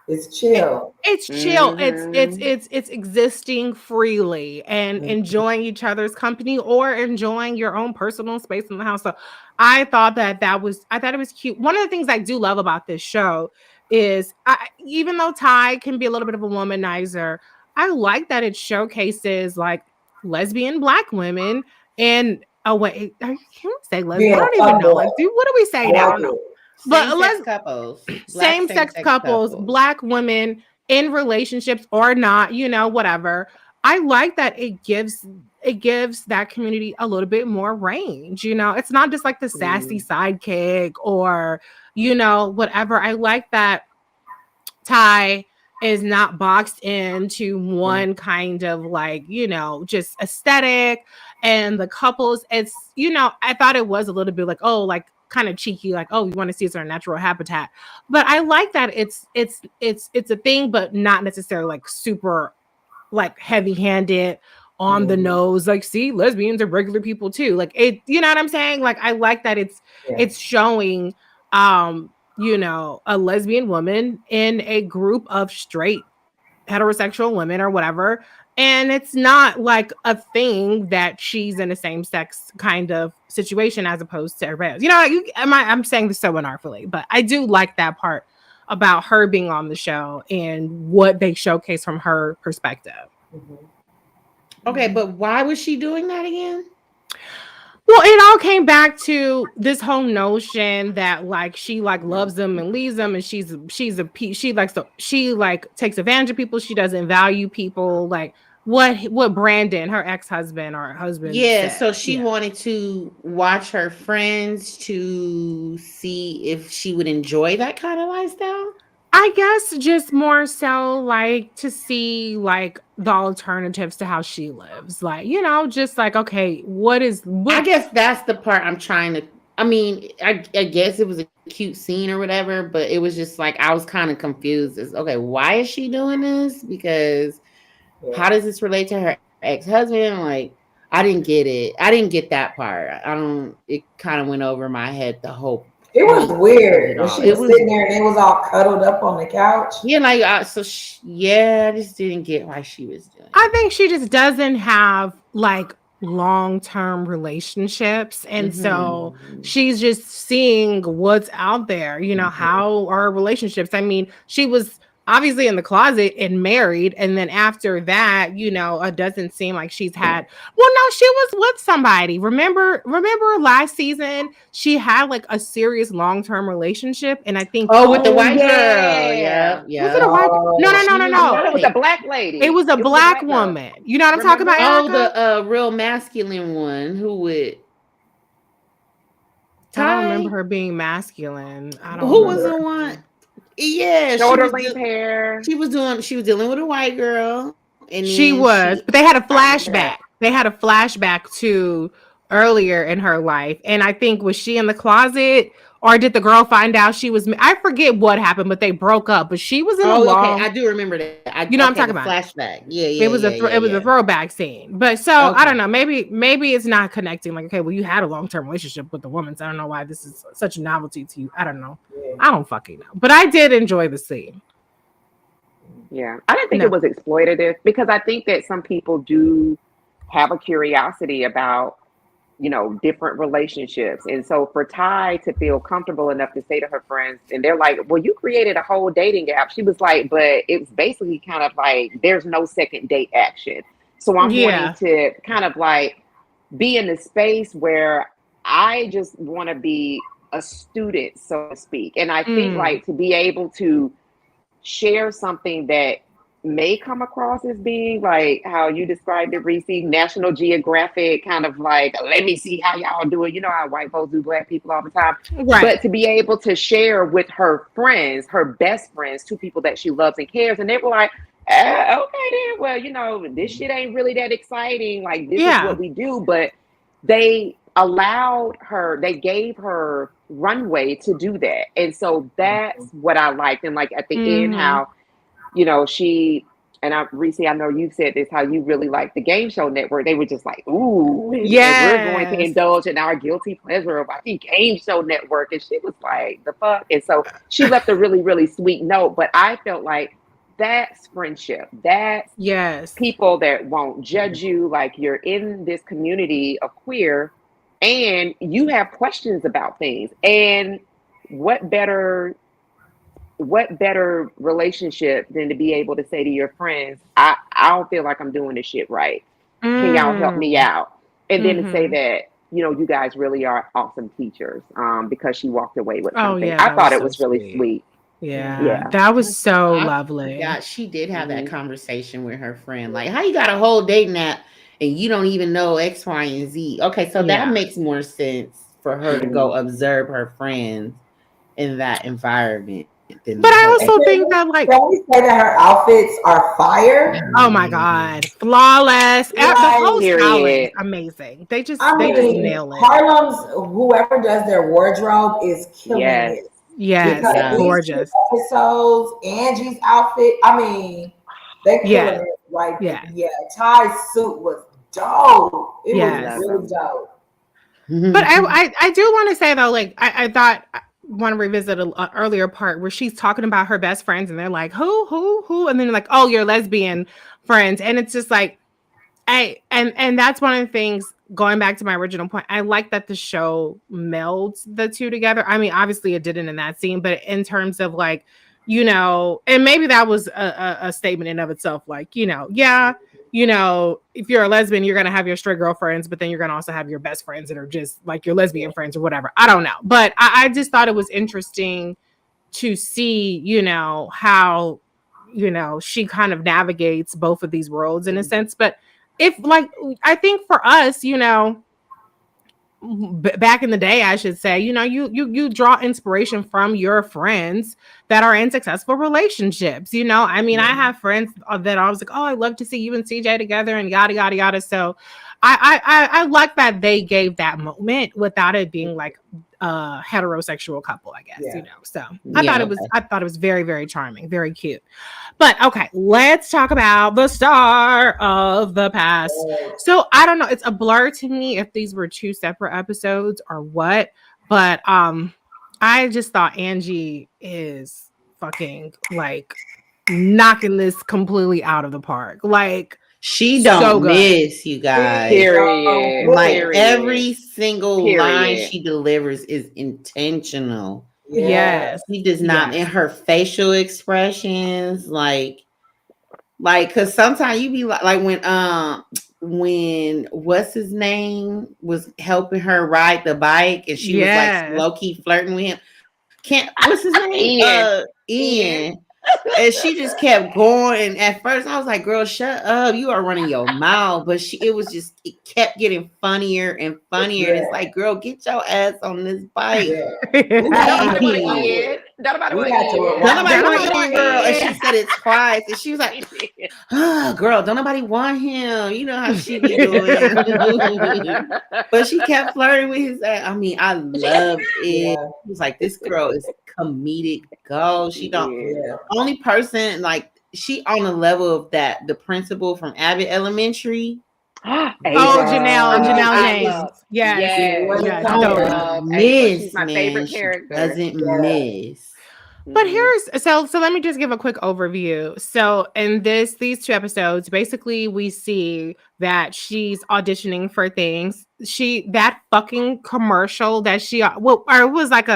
It's chill. It's chill. It's existing freely and enjoying each other's company or enjoying your own personal space in the house. So I thought it was cute. One of the things I do love about this show is even though Ty can be a little bit of a womanizer, I like that it showcases like lesbian Black women and wait, can we say lesbian? I Being a don't even know. fuckboy. Like, what do we say I now? I like don't know. it. But Same-sex couples. Black Same-sex couples, Black women in relationships or not, you know, whatever. I like that it gives that community a little bit more range. You know, it's not just like the sassy sidekick or, you know, whatever. I like that Ty is not boxed into one kind of like, you know, just aesthetic. And the couples, it's, you know, I thought it was a little bit like, oh, like kind of cheeky, like, oh, you want to see it's our natural habitat. But I like that it's a thing, but not necessarily like super like heavy-handed on the nose, like, see, lesbians are regular people too. Like, it, you know what I'm saying? Like, I like that it's showing you know, a lesbian woman in a group of straight heterosexual women or whatever. And it's not like a thing that she's in a same-sex kind of situation as opposed to everybody else. You know, I'm saying this so unartfully, but I do like that part about her being on the show and what they showcase from her perspective. Okay, but why was she doing that again? Well, it all came back to this whole notion that like she like loves them and leaves them, and she takes advantage of people. She doesn't value people. Like what Brandon, her ex-husband or husband, yeah. said. So she wanted to watch her friends to see if she would enjoy that kind of lifestyle. I guess just more so like to see like the alternatives to how she lives. Like, you know, just like, okay, I guess that's the part I'm trying to, I mean, I guess it was a cute scene or whatever, but it was just like, I was kind of confused as, okay, why is she doing this? Because how does this relate to her ex-husband? Like, I didn't get it. I didn't get that part. It kind of went over my head, the whole. It was weird. When she was sitting there and they was all cuddled up on the couch. Yeah, like I just didn't get why she was doing it. I think she just doesn't have like long-term relationships, and so she's just seeing what's out there. You know, how are relationships? I mean, she was obviously in the closet and married, and then after that, you know, it doesn't seem like she's had. Well, no, she was with somebody. Remember last season she had like a serious long-term relationship, and I think with the white girl. Yeah. Was it a white? No. It was a Black lady. It was a black woman. You know what I'm talking about? Erica? Oh, the real masculine one who would. I don't remember her being masculine. Who was the one? Yeah, shoulder length hair. She was dealing with a white girl, and but they had a flashback. They had a flashback to earlier in her life, and I think was she in the closet, or did the girl find out she was? I forget what happened, but they broke up. But she was in a long. Okay, I do remember that. You know what I'm talking about? Flashback. Yeah. It was a throwback scene. But so I don't know. Maybe it's not connecting. Like, okay, well, you had a long-term relationship with the woman, so I don't know why this is such a novelty to you. I don't know. I don't fucking know. But I did enjoy the scene. Yeah, I didn't think it was exploitative, because I think that some people do have a curiosity about, you know, different relationships. And so for Ty to feel comfortable enough to say to her friends, and they're like, well, you created a whole dating app. She was like, but it was basically kind of like, there's no second date action. So I'm wanting to kind of like be in the space where I just want to be a student, so to speak. And I think like to be able to share something that may come across as being like how you described it, Reese, National Geographic, kind of like, let me see how y'all do it. You know how white folks do Black people all the time. Right. But to be able to share with her friends, her best friends, two people that she loves and cares, and they were like, okay then, well, you know, this shit ain't really that exciting. Like, this is what we do. But they gave her runway to do that. And so that's what I liked. And like at the end, how, you know, Reese, I know you said this, how you really like the Game Show Network. They were just like, ooh, we're going to indulge in our guilty pleasure of watching Game Show Network. And she was like, the fuck? And so she left a really, really sweet note. But I felt like that's friendship. That's people that won't judge you. Like, you're in this community of queer and you have questions about things. And what better relationship than to be able to say to your friends, I don't feel like I'm doing this shit right. Can y'all help me out? And then to say that, you guys really are awesome teachers, because she walked away with something. I thought it was really sweet. Yeah, that was so I lovely. Yeah, she did have that conversation with her friend. Like, how you got a whole date nap and you don't even know X, Y, and Z? Okay, so that makes more sense for her to go observe her friends in that environment. But I also think that, like, can we say that her outfits are fire? Oh my God, flawless! The whole style is amazing. They just nail it. Harlem's, whoever does their wardrobe is killing it. Yes, gorgeous. Episodes, Angie's outfit. I mean, they killing it. Like, Ty's suit was dope. It was really dope. But I do want to say though, like, I thought. Want to revisit an earlier part where she's talking about her best friends and they're like, who? And then like, oh, your lesbian friends. And it's just like, and that's one of the things, going back to my original point, I like that the show melds the two together. I mean, obviously it didn't in that scene, but in terms of like, and maybe that was a statement in of itself, like, if you're a lesbian, you're going to have your straight girlfriends, but then you're going to also have your best friends that are just like your lesbian friends or whatever. I don't know. But I just thought it was interesting to see, how, she kind of navigates both of these worlds in a sense. But I think for us, back in the day, I should say, you draw inspiration from your friends that are in successful relationships. I mean, I have friends that I was like, oh, I love to see you and CJ together and yada yada yada. So I like that they gave that moment without it being like a heterosexual couple, I guess. So I thought it was very, very charming, very cute. But okay, let's talk about the star of the past. So I don't know, it's a blur to me if these were two separate episodes or what, but I just thought Angie is fucking like knocking this completely out of the park. Like, she don't miss, you guys. Period. Like, every single line she delivers is intentional. Yes. She does not, in her facial expressions, like, because sometimes you be like when what's his name was helping her ride the bike and she was like low-key flirting with him. What's his name? Ian. And she just kept going. And at first I was like, girl, shut up. You are running your mouth. But it kept getting funnier and funnier. And it's like, girl, get your ass on this bike. Nobody want girl. And she said it twice. And she was like, oh, girl, don't nobody want him. You know how she be doing. But she kept flirting with his ass. I mean, I love it. He was like, this girl is comedic gold. She don't only person like she on the level of that the principal from Abbott Elementary. Janelle James. Yes. She's my favorite character. Doesn't miss. But here's so let me just give a quick overview. So in these two episodes, basically we see that she's auditioning for things. That fucking commercial that or it was like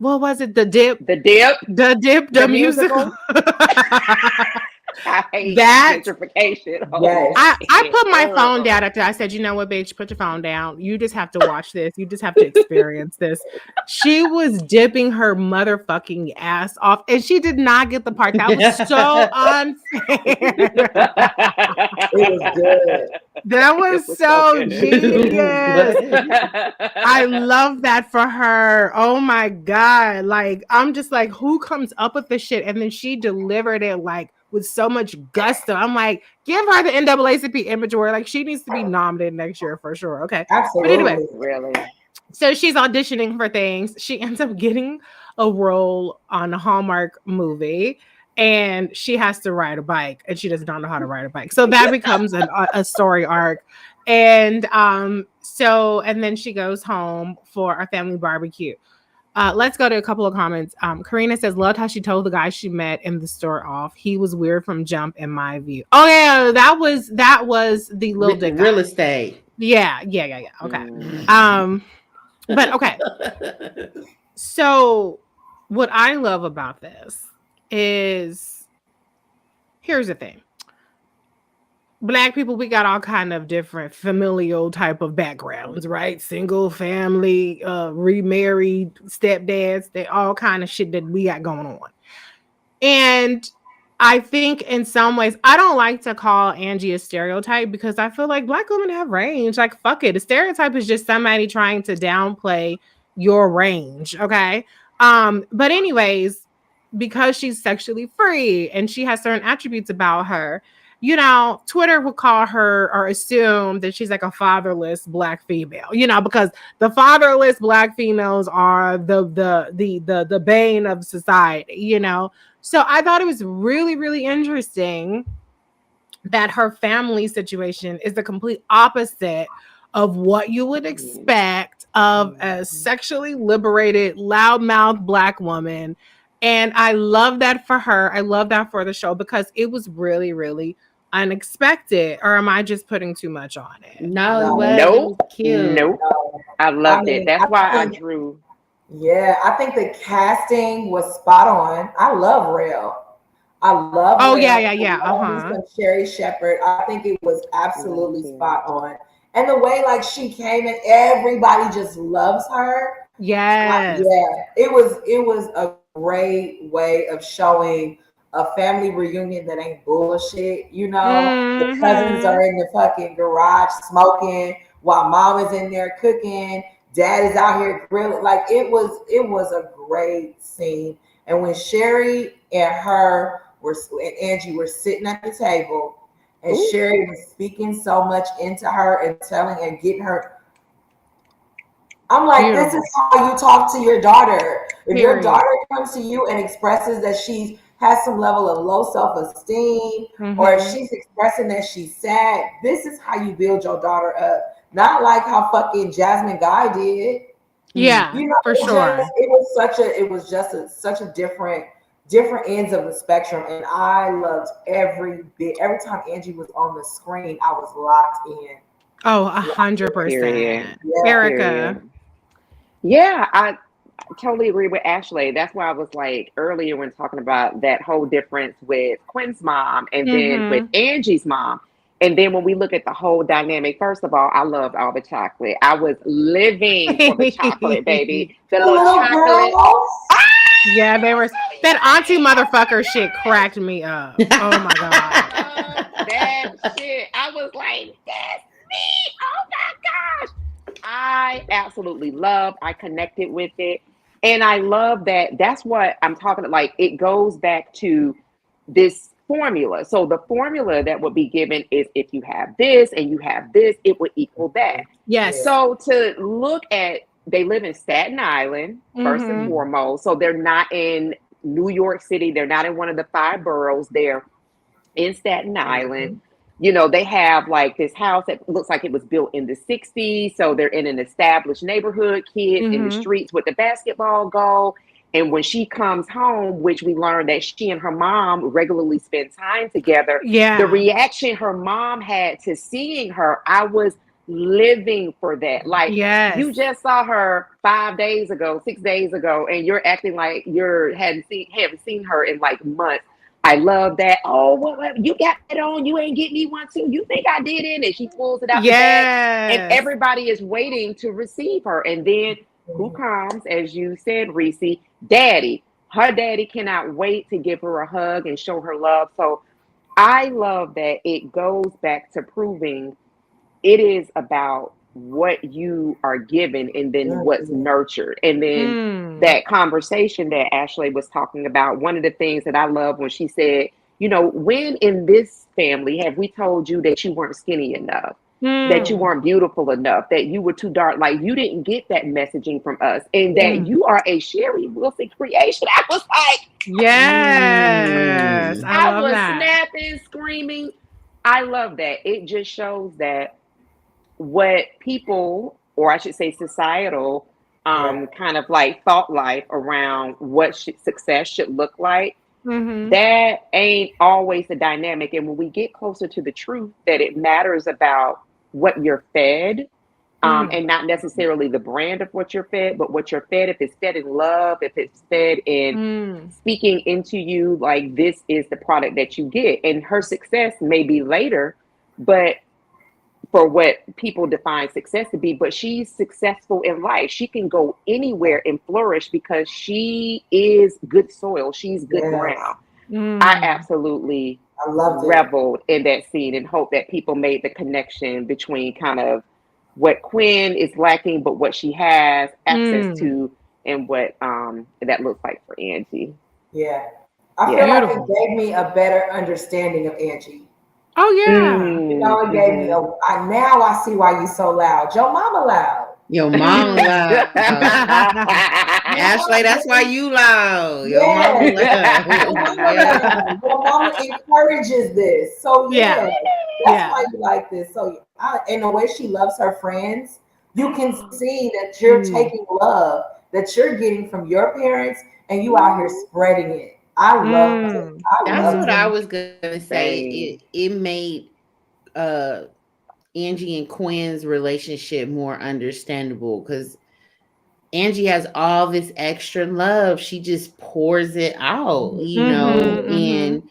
what was it? The Dip, the musical. I hate that gentrification. I put my phone down after I said, you know what, bitch, put your phone down. You just have to watch this. You just have to experience this. She was dipping her motherfucking ass off, and she did not get the part. That was so unfair. It was good. That was so genius. I love that for her. Oh my God. Like, I'm just like, who comes up with this shit? And then she delivered it like with so much gusto. I'm like, give her the NAACP Image Award. Like, she needs to be nominated next year for sure. Okay. Absolutely. But anyway, really. So she's auditioning for things. She ends up getting a role on a Hallmark movie, and she has to ride a bike, and she does not know how to ride a bike. So that becomes a story arc. And and then she goes home for a family barbecue. Let's go to a couple of comments. Karina says, loved how she told the guy she met in the store off. He was weird from jump in my view. Oh yeah, that was the little dick guy. Real estate. Yeah. Okay. But okay. So what I love about this is, here's the thing. Black people, we got all kind of different familial type of backgrounds, right? Single family, remarried stepdads, they all kind of shit that we got going on. And I think in some ways, I don't like to call Angie a stereotype because I feel like Black women have range. Like, fuck it. A stereotype is just somebody trying to downplay your range. Okay. But anyways, because she's sexually free and she has certain attributes about her, you know, Twitter will call her or assume that she's like a fatherless Black female, you know, because the fatherless Black females are the bane of society, you know. So I thought it was really, really interesting that her family situation is the complete opposite of what you would expect of a sexually liberated, loudmouth Black woman. And I love that for her. I love that for the show because it was really, really unexpected. Or am I just putting too much on it? No, it No. was. It Nope. was cute. Nope. No. I loved I it. mean, That's I why I think- drew. Yeah, I think the casting was spot on. I love Rail. I love. Oh, Rail. yeah, yeah, yeah. I love me Uh-huh. some Sherry Shepherd. I think it was absolutely spot on. And the way like she came and everybody just loves her. Yes. Yeah, it was a great way of showing a family reunion that ain't bullshit. You know, the cousins are in the fucking garage smoking while mom is in there cooking. Dad is out here grilling. Like it was a great scene. And when Sherry and Angie were sitting at the table, and Ooh. Sherry was speaking so much into her and telling and getting her. I'm like, Beautiful. this is how you talk to your daughter. If your Period. daughter comes to you and expresses that she has some level of low self-esteem, or if she's expressing that she's sad, this is how you build your daughter up. Not like how fucking Jasmine Guy did. Yeah, You know, for sure. it was just such a different ends of the spectrum, and I loved every bit. Every time Angie was on the screen, I was locked in. Oh, 100%. Period. Erica. Period. Yeah, I totally agree with Ashley. That's why I was like earlier when talking about that whole difference with Quinn's mom and then with Angie's mom. And then when we look at the whole dynamic, first of all, I loved all the chocolate. I was living for the chocolate, baby. The little chocolate. Yeah, they were that auntie motherfucker shit cracked me up. Oh my god. That shit. I was like, that's me. Oh my gosh. I absolutely I connected with it. And I love that. That's what I'm talking about. Like, it goes back to this formula. So the formula that would be given is if you have this and you have this, it would equal that. Yes. So to look at, they live in Staten Island, first and foremost. So they're not in New York City. They're not in one of the 5 boroughs. They're in Staten Island. You know, they have like this house that looks like it was built in the 60s. So they're in an established neighborhood, kids in the streets with the basketball goal. And when she comes home, which we learned that she and her mom regularly spend time together, the reaction her mom had to seeing her, I was living for that. Like, you just saw her 5 days ago, 6 days ago, and you're acting like you haven't seen her in like months. I love that. Oh, what you got it on? You ain't get me one too. You think I did it? And she pulls it out the bag, and everybody is waiting to receive her. And then who comes, as you said, Reese? Daddy. Her daddy cannot wait to give her a hug and show her love. So I love that it goes back to proving it is about what you are given and then what's nurtured. And then that conversation that Ashley was talking about, one of the things that I love when she said, you know, when in this family have we told you that you weren't skinny enough, that you weren't beautiful enough, that you were too dark? Like, you didn't get that messaging from us, and that you are a Sherry Wilson creation. I was like, yes, I was snapping, screaming. I love that. It just shows that what people, or I should say societal, kind of like thought life around what success should look like, that ain't always the dynamic. And when we get closer to the truth that it matters about what you're fed, and not necessarily the brand of what you're fed, but what you're fed, if it's fed in love, if it's fed in speaking into you, like, this is the product that you get. And her success may be later, but for what people define success to be, but she's successful in life. She can go anywhere and flourish because she is good soil. She's good ground. I absolutely I loved it. reveled in that scene and hope that people made the connection between kind of what Quinn is lacking, but what she has access to, and what that looks like for Angie. Yeah. I feel like it gave me a better understanding of Angie. Oh yeah. You know, it gave me now I see why you so loud. Your mama loud. Your mama loud. Ashley, that's why you loud. Your mama loud. Your mama encourages this. So that's why you like this. So and the way she loves her friends, you can see that you're taking love that you're getting from your parents and you out here spreading it. I love it. That's what I was gonna say. It made Angie and Quinn's relationship more understandable because Angie has all this extra love. She just pours it out, you know, and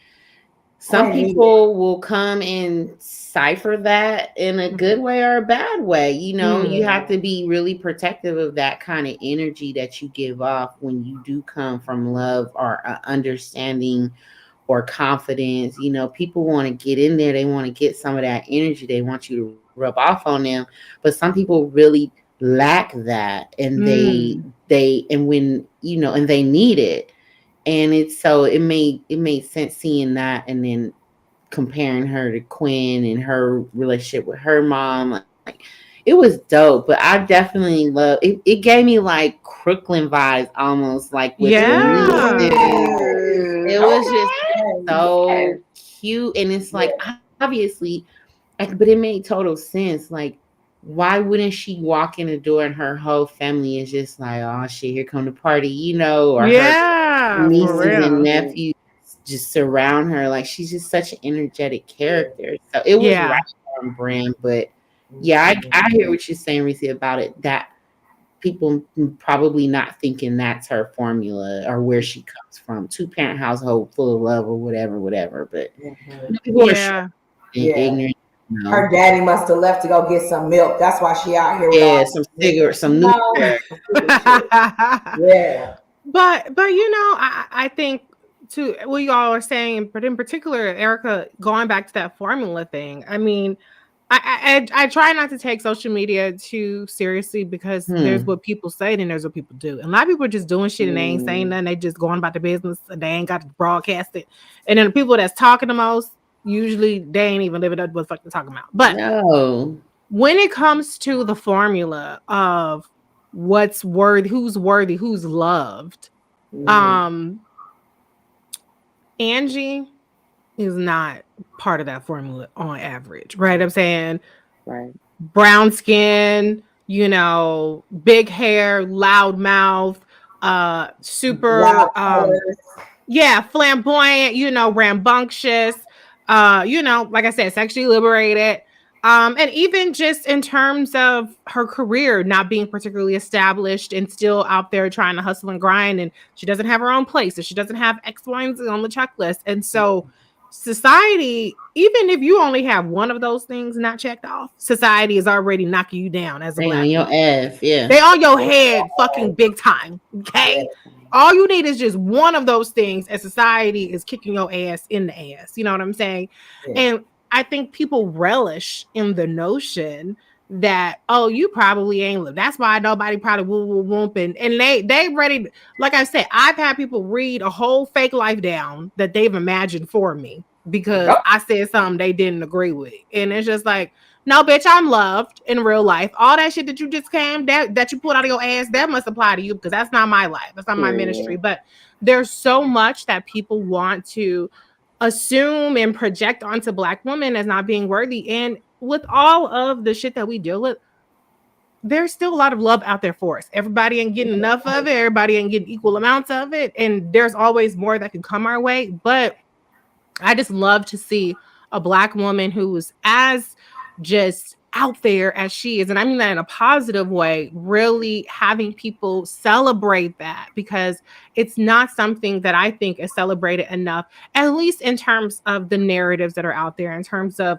some people will come and cipher that in a good way or a bad way. You know, you have to be really protective of that kind of energy that you give off when you do come from love or understanding or confidence. You know, people want to get in there. They want to get some of that energy. They want you to rub off on them. But some people really lack that, and they when, you know, and they need it. And it's so it made sense seeing that, and then comparing her to Quinn and her relationship with her mom. Like, it was dope. But I definitely love it. It gave me like Crooklyn vibes almost, like with it was just so cute. And it's like obviously, like, but it made total sense. Like, why wouldn't she walk in the door and her whole family is just like, oh shit, here come the party, you know, or her nieces and nephews just surround her. Like, she's just such an energetic character. So it was right on brand. But I hear what you're saying, Reese, about it, that people probably not thinking that's her formula or where she comes from. 2-parent household full of love or whatever. But people are ignorant. No. Her daddy must have left to go get some milk. That's why she out here. Some cigarettes, some new. But you know, I think to what you all are saying, but in particular, Erica, going back to that formula thing. I mean, I try not to take social media too seriously because there's what people say and there's what people do. And a lot of people are just doing shit and they ain't saying nothing. They just going about the business and they ain't got to broadcast it. And then the people that's talking the most, usually they ain't even living up what the fuck they're talking about. But when it comes to the formula of what's worthy, who's loved, Angie is not part of that formula on average, right? I'm saying brown skin, you know, big hair, loud mouth, super flamboyant, you know, rambunctious, you know, like I said, sexually liberated. And even just in terms of her career not being particularly established and still out there trying to hustle and grind, and she doesn't have her own place, so she doesn't have X, Y, and Z on the checklist. And so society, even if you only have one of those things not checked off, society is already knocking you down as a black on your ass, they on your head fucking big time. Okay. All you need is just one of those things, and society is kicking your ass in the ass. You know what I'm saying? And I think people relish in the notion that, oh, you probably ain't live. That's why nobody probably whoop. And they ready. Like I said, I've had people read a whole fake life down that they've imagined for me because I said something they didn't agree with. And it's just like, no, bitch, I'm loved in real life. All that shit that you just that you pulled out of your ass, that must apply to you because that's not my life. That's not my ministry. But there's so much that people want to assume and project onto Black women as not being worthy. And with all of the shit that we deal with, there's still a lot of love out there for us. Everybody ain't getting enough of it. Everybody ain't getting equal amounts of it. And there's always more that can come our way. But I just love to see a Black woman who's as just out there as she is, and I mean that in a positive way, really having people celebrate that, because it's not something that I think is celebrated enough, at least in terms of the narratives that are out there, in terms of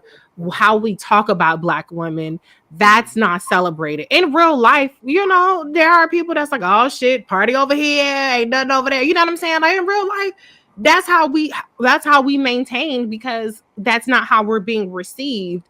how we talk about Black women. That's not celebrated in real life. You know, there are people that's like, oh shit, party over here, ain't nothing over there. You know what I'm saying? Like in real life, that's how we maintain, because that's not how we're being received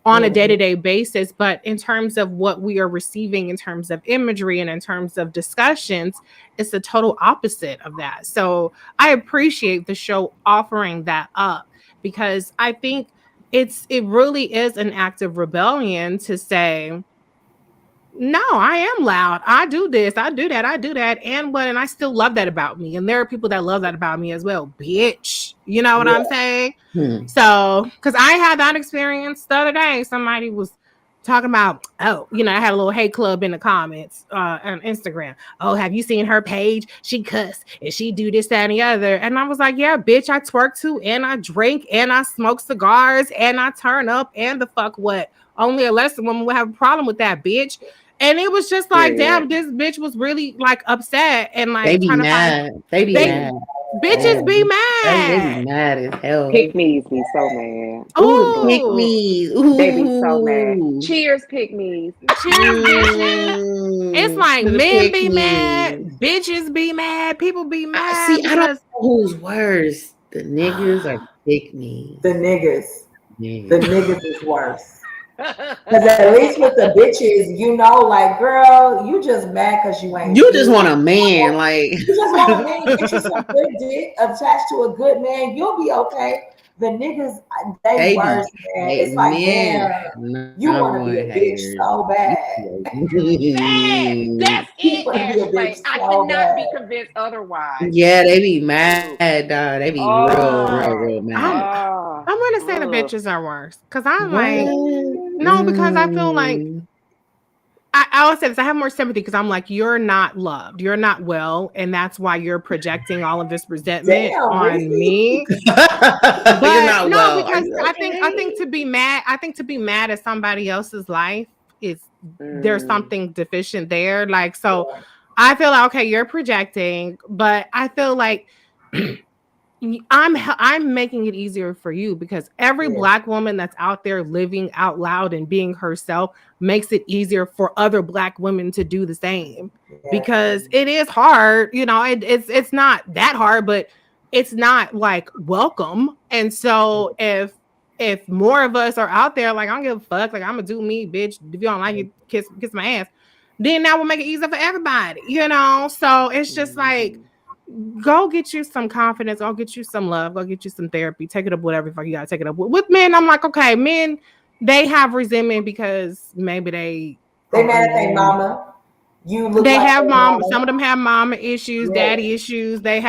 on a day-to-day basis. But in terms of what we are receiving in terms of imagery and in terms of discussions, it's the total opposite of that. So I appreciate the show offering that up, because I think it really is an act of rebellion to say, no, I am loud. I do this, I do that, and I still love that about me. And there are people that love that about me as well, bitch. You know what I'm saying? So, because I had that experience the other day. Somebody was talking about, oh, you know, I had a little hate club in the comments on Instagram. Oh, have you seen her page? She cuss and she do this, that, and the other. And I was like, yeah, bitch, I twerk too, and I drink, and I smoke cigars, and I turn up, and the fuck what? Only a lesser woman would have a problem with that, bitch. And it was just like, damn, this bitch was really like upset and like they be mad. They be mad. Bitches be mad. They be mad as hell. Pick-me's be so mad. Ooh, pick-me's. They be so mad. Cheers, pick-me's. Cheers, bitches. It's like men be mad, bitches be mad, people be mad. See, I don't know who's worse. The niggas or pick-me's? The niggas. Yeah. The niggas is worse. Because at least with the bitches, you know, like, girl, you just mad because you ain't. You just want a man, like. You just want a man. Get you some good dick attached to a good man. You'll be okay. The niggas, they worse, man. It's like, damn, you want to be a bitch so bad. That's it, Ashley. I cannot be convinced otherwise. Yeah, they be mad, dog. They be real mad. I'm going to say the bitches are worse. Because I'm like, no, because I feel like, I would say this, I have more sympathy because I'm like, you're not loved, you're not well, and that's why you're projecting all of this resentment on me. But you're not well. Because I think to be mad at somebody else's life is there's something deficient there. Like, so I feel like, okay, you're projecting, but I feel like I'm making it easier for you, because every Black woman that's out there living out loud and being herself makes it easier for other Black women to do the same, because it is hard, you know, it's not that hard, but it's not like welcome. And so if more of us are out there, like, I don't give a fuck, like, I'm gonna do me, bitch. If you don't like it, kiss my ass, then that will make it easier for everybody, you know. So it's just like, go get you some confidence, go get you some love, go get you some therapy, take it up whatever you gotta take it up with men. I'm like, okay, men, they have resentment because maybe they mad at their mama. Some of them have mama issues, daddy issues. They've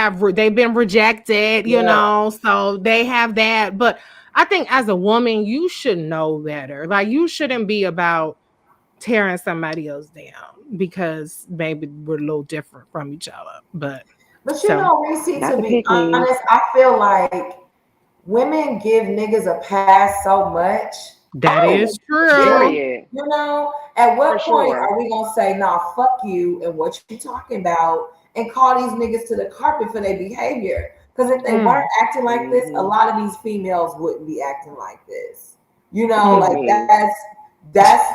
been rejected, you know, so they have that. But I think as a woman, you should know better. Like, you shouldn't be about tearing somebody else down because maybe we're a little different from each other. But you know, Reese, to be honest, I feel like women give niggas a pass so much. That is true. You know, at what point are we gonna say, nah, fuck you and what you talking about, and call these niggas to the carpet for their behavior? Because if they weren't acting like this, a lot of these females wouldn't be acting like this. You know, like that's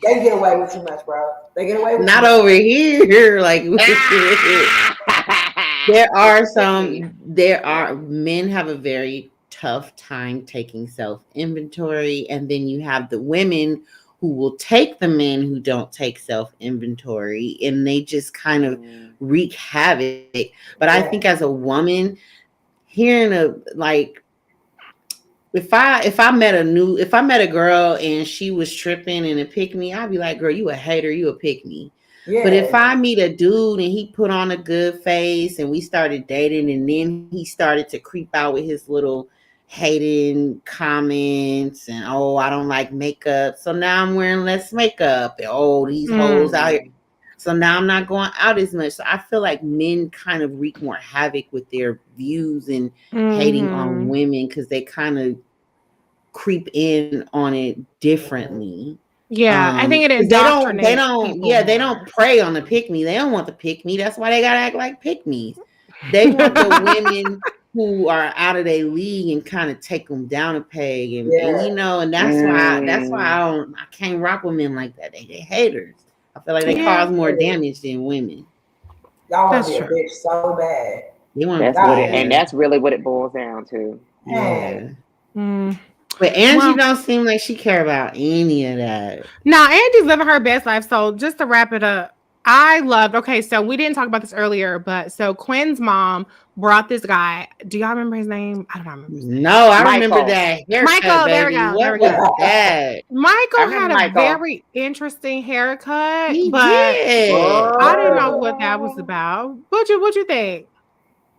they get away with too much, bro. They get away with not over here. Like there are men have a very tough time taking self-inventory, and then you have the women who will take the men who don't take self-inventory, and they just kind of wreak havoc. But I think as a woman, hearing if I met a girl and she was tripping and a pick me, I'd be like, girl, you a hater, you a pick me. Yeah. But if I meet a dude and he put on a good face and we started dating, and then he started to creep out with his little hating comments and, oh, I don't like makeup, so now I'm wearing less makeup, and oh, these hoes out here, so now I'm not going out as much. So I feel like men kind of wreak more havoc with their views and hating on women, because they kind of creep in on it differently. Yeah, I think it 'Cause indoctrinates they don't people they more. don't prey on the pick me. They don't want the pick me. That's why they gotta act like pick me's. They want the women who are out of their league and kind of take them down a peg, and and that's why I can't rock with men like that. They haters. I feel like they cause more damage than women. Y'all want That's to be a bitch so bad. They want That's what it, and that's really what it boils down to. yeah. Mm. But Angie don't seem like she care about any of that. No, Angie's living her best life. So just to wrap it up, I loved. Okay, so we didn't talk about this earlier, but so Quinn's mom brought this guy. Do y'all remember his name? I don't remember. His name. No, I remember that haircut, Michael, there we baby. go. What was that? Michael had a Michael. very interesting haircut, He but did. I didn't know what that was about. What you think?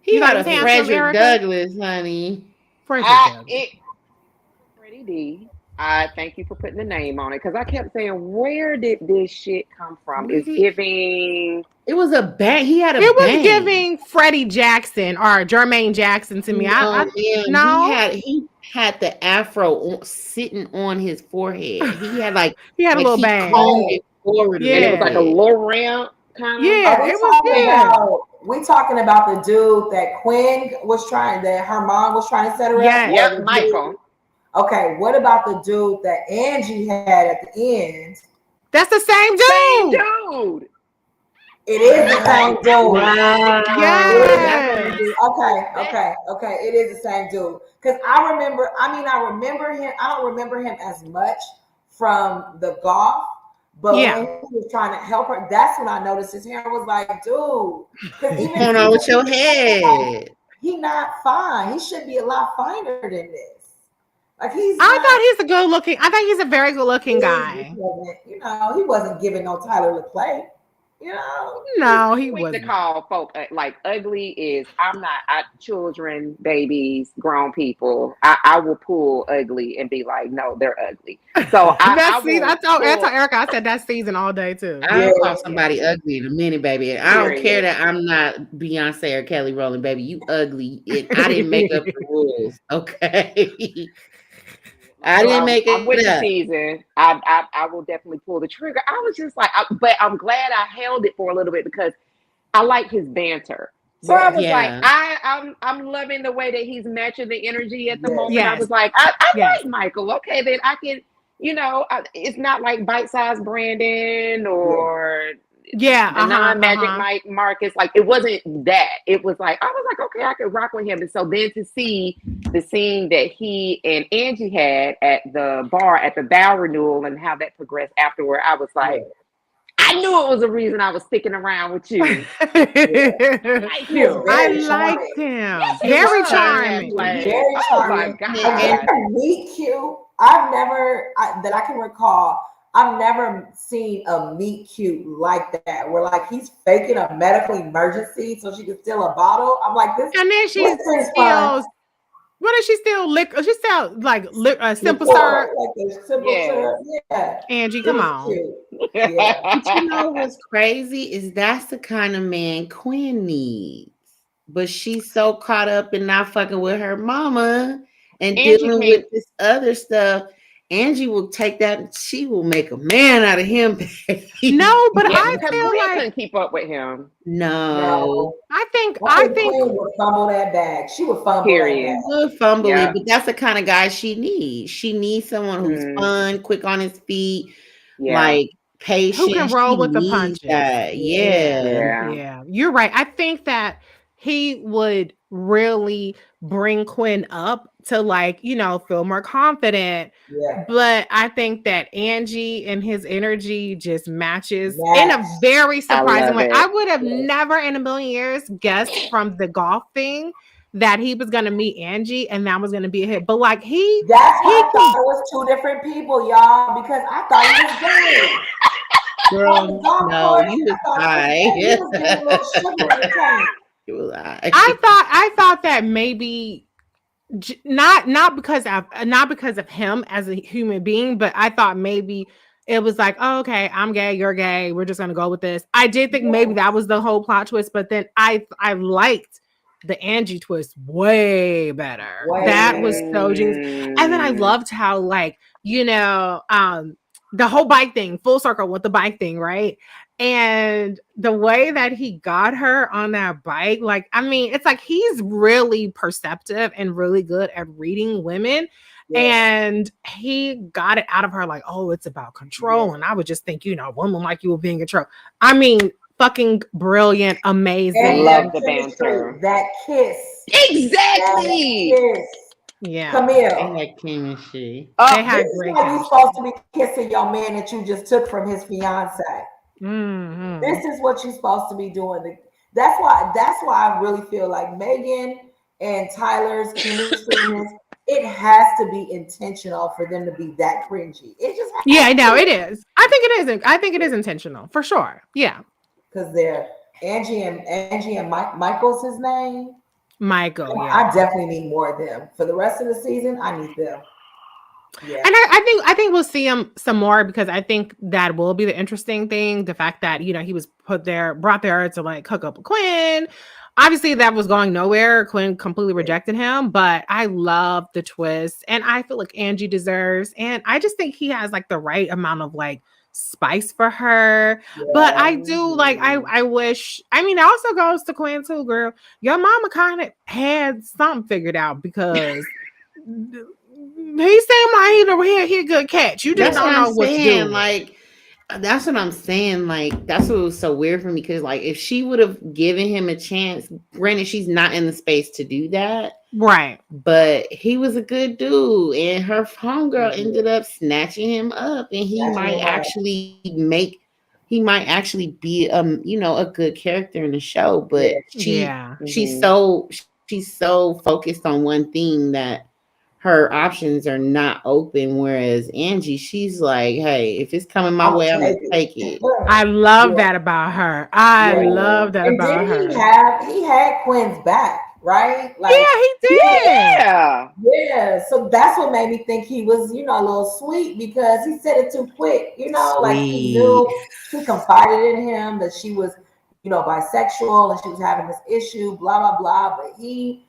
He You got thought a he was handsome, Frederick Erica? Douglass, honey. Frederick Douglass. Freddie D. I thank you for putting the name on it because I kept saying, where did this shit come from? It's giving. It was a bang. He had a It bang. was giving Freddie Jackson or Jermaine Jackson to me. No. He had the afro sitting on his forehead. He had he had a little bang. Forward yeah, and it was like a little ramp kind of. Yeah, it was. We talking about the dude that Quinn was trying, that her mom was trying to set her up. Yep, Michael. Okay, what about the dude that Angie had at the end? That's the same dude. It is the same dude. Wow. Yes. Okay. It is the same dude. Because I remember him. I don't remember him as much from the golf, but when he was trying to help her, that's when I noticed his hair was like, dude. What's going on with your head? He's not fine. He should be a lot finer than this. Like I thought he's a good looking. I think he's a very good looking guy. He wasn't giving no Tyler LaPlay. No, he wasn't. To call folk like ugly is children, babies, grown people. I will pull ugly and be like, no, they're ugly. So I told Erica, I said that season all day too. I'll call somebody ugly in a minute, baby. I don't care that I'm not Beyonce or Kelly Rowland, baby. You ugly. I didn't make up the rules, okay? I didn't make it. I'm with the season. I will definitely pull the trigger. I was just like, but I'm glad I held it for a little bit because I like his banter. So I was like, I'm loving the way that he's matching the energy at the moment. Yes. I was like, I like Michael. Okay, then I can, it's not like bite-sized Brandon or non-magic Mike Marcus. Like it wasn't that. It was like I was like, okay, I could rock with him. And so then to see the scene that he and Angie had at the bar at the vow renewal and how that progressed afterward, I was like, I knew it was a reason I was sticking around with you. I liked him. Yes, very charming. Very charming. Oh my God. Meet cute. That I can recall. I've never seen a meet cute like that, where like he's faking a medical emergency so she can steal a bottle. I'm like this, and then she steals. What is she still liquor? She still like simple syrup. Syrup. Yeah. Angie, come on. Yeah. But you know what's crazy is that's the kind of man Quinn needs. But she's so caught up in not fucking with her mama and dealing with this other stuff. Angie will take that. She will make a man out of him. No, but I feel like I couldn't keep up with him. No, I think Queen would fumble that bag. She would fumble it, but that's the kind of guy she needs. She needs someone who's fun, quick on his feet, like patient, who can roll with the punches. Yeah, you're right. I think that he would really bring Quinn up to feel more confident. Yeah. But I think that Angie and his energy just matches in a very surprising way. I would have never in a million years guessed from the golf thing that he was going to meet Angie and that was going to be a hit. But I thought it was two different people, y'all, because I thought he was good. Girl, no, you was high. I thought that maybe not because of him as a human being, but I thought maybe it was like, oh, okay, I'm gay, you're gay, we're just gonna go with this. I did think maybe that was the whole plot twist, but then I liked the Angie twist way better. Way That was so genius. And then I loved how, like, you know, the whole bike thing, full circle with the bike thing, right? And the way that he got her on that bike, like, I mean, it's like he's really perceptive and really good at reading women. Yeah. And he got it out of her, like, oh, it's about control. Yeah. And I would just think, you know, a woman like you will be in control. I mean, fucking brilliant, amazing. And love the chemistry, banter. that kiss. Exactly. That kiss. Yeah. Camille. And that chemistry. They had This is great why you chemistry. supposed to be kissing your man that you just took from his fiance. Mhm. This is what you're supposed to be doing. That's why I really feel like Megan and Tyler's chemistry in this, it has to be intentional for them to be that cringy. It just has Yeah, to. no, it is. I think it is. I think it is intentional for sure. Yeah. Because they're Angie and Michael's his name. Michael, yeah. I definitely need more of them. For the rest of the season, I need them. Yeah. And I think we'll see him some more, because I think that will be the interesting thing. The fact that, you know, he was brought there to like hook up with Quinn. Obviously, that was going nowhere. Quinn completely rejected him, but I love the twist, and I feel like Angie deserves. And I just think he has like the right amount of like spice for her. Yeah. But I do like. I wish. I mean, it also goes to Quinn too, girl. Your mama kind of had something figured out, because he seemed like he a good catch. You just That's don't what know I'm what to saying. do. Like, that's what I'm saying. Like, that's what was so weird for me, because like if she would have given him a chance, granted she's not in the space to do that, Right. but he was a good dude, and her homegirl ended up snatching him up, and he might actually be you know, a good character in the show, but she's so focused on one thing that her options are not open. Whereas Angie, she's like, hey, if it's coming my way, I'm gonna take it. I love that about her. I love that And about her. He had Quinn's back, right? Like, Yeah, he did. Yeah. yeah. So that's what made me think he was, you know, a little sweet, because he said it too quick. You know, like he knew, he confided in him that she was, you know, bisexual and she was having this issue, blah blah blah. But he